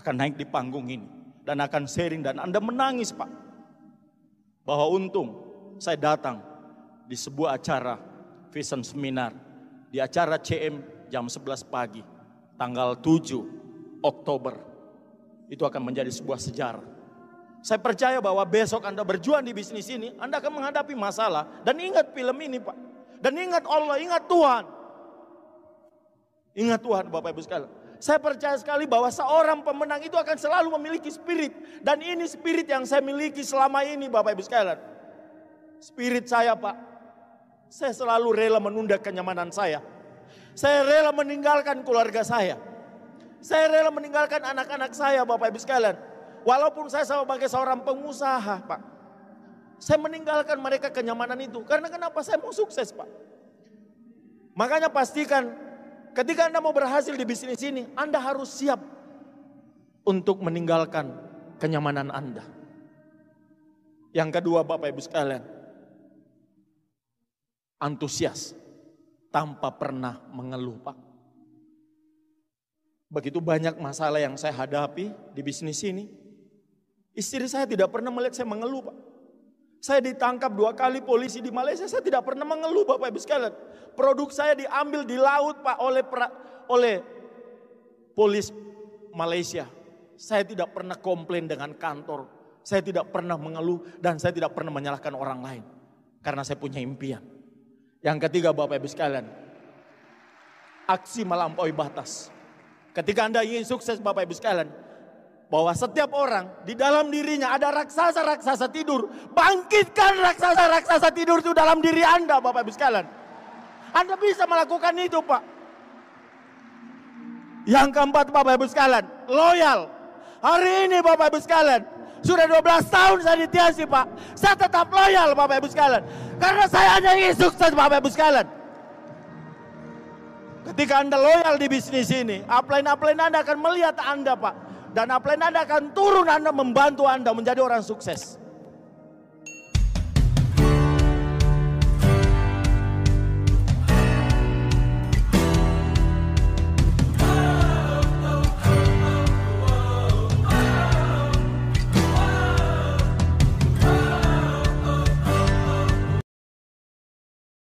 akan naik di panggung ini dan akan sharing, dan Anda menangis Pak. Bahwa untung saya datang di sebuah acara Vision Seminar, di acara CM jam 11 pagi, tanggal 7 Oktober. Itu akan menjadi sebuah sejarah. Saya percaya bahwa besok Anda berjuang di bisnis ini, Anda akan menghadapi masalah. Dan ingat film ini Pak. Dan ingat Allah, ingat Tuhan. Ingat Tuhan Bapak Ibu sekalian. Saya percaya sekali bahwa seorang pemenang itu akan selalu memiliki spirit. Dan ini spirit yang saya miliki selama ini Bapak Ibu sekalian. Spirit saya Pak. Saya selalu rela menunda kenyamanan saya. Saya rela meninggalkan keluarga saya. Saya rela meninggalkan anak-anak saya Bapak Ibu sekalian. Walaupun saya sebagai seorang pengusaha Pak. Saya meninggalkan mereka kenyamanan itu. Karena kenapa? Saya mau sukses Pak. Makanya pastikan ketika Anda mau berhasil di bisnis ini, Anda harus siap untuk meninggalkan kenyamanan Anda. Yang kedua Bapak Ibu sekalian, antusias tanpa pernah mengeluh Pak. Begitu banyak masalah yang saya hadapi di bisnis ini. Istri saya tidak pernah melihat saya mengeluh Pak. Saya ditangkap 2 kali polisi di Malaysia, saya tidak pernah mengeluh Bapak Ibu sekalian. Produk saya diambil di laut Pak oleh polis Malaysia. Saya tidak pernah komplain dengan kantor. Saya tidak pernah mengeluh dan saya tidak pernah menyalahkan orang lain. Karena saya punya impian. Yang ketiga Bapak Ibu sekalian, aksi melampaui batas. Ketika Anda ingin sukses Bapak Ibu sekalian, bahwa setiap orang di dalam dirinya ada raksasa-raksasa tidur. Bangkitkan raksasa-raksasa tidur itu dalam diri Anda Bapak Ibu sekalian. Anda bisa melakukan itu Pak. Yang keempat Bapak Ibu sekalian, loyal. Hari ini Bapak Ibu sekalian, sudah 12 tahun saya ditiasi Pak. Saya tetap loyal Bapak Ibu sekalian. Karena saya hanya ingin sukses Bapak Ibu sekalian. Ketika Anda loyal di bisnis ini, upline-upline Anda akan melihat Anda Pak. Dan upline Anda akan turun, Anda membantu Anda menjadi orang sukses.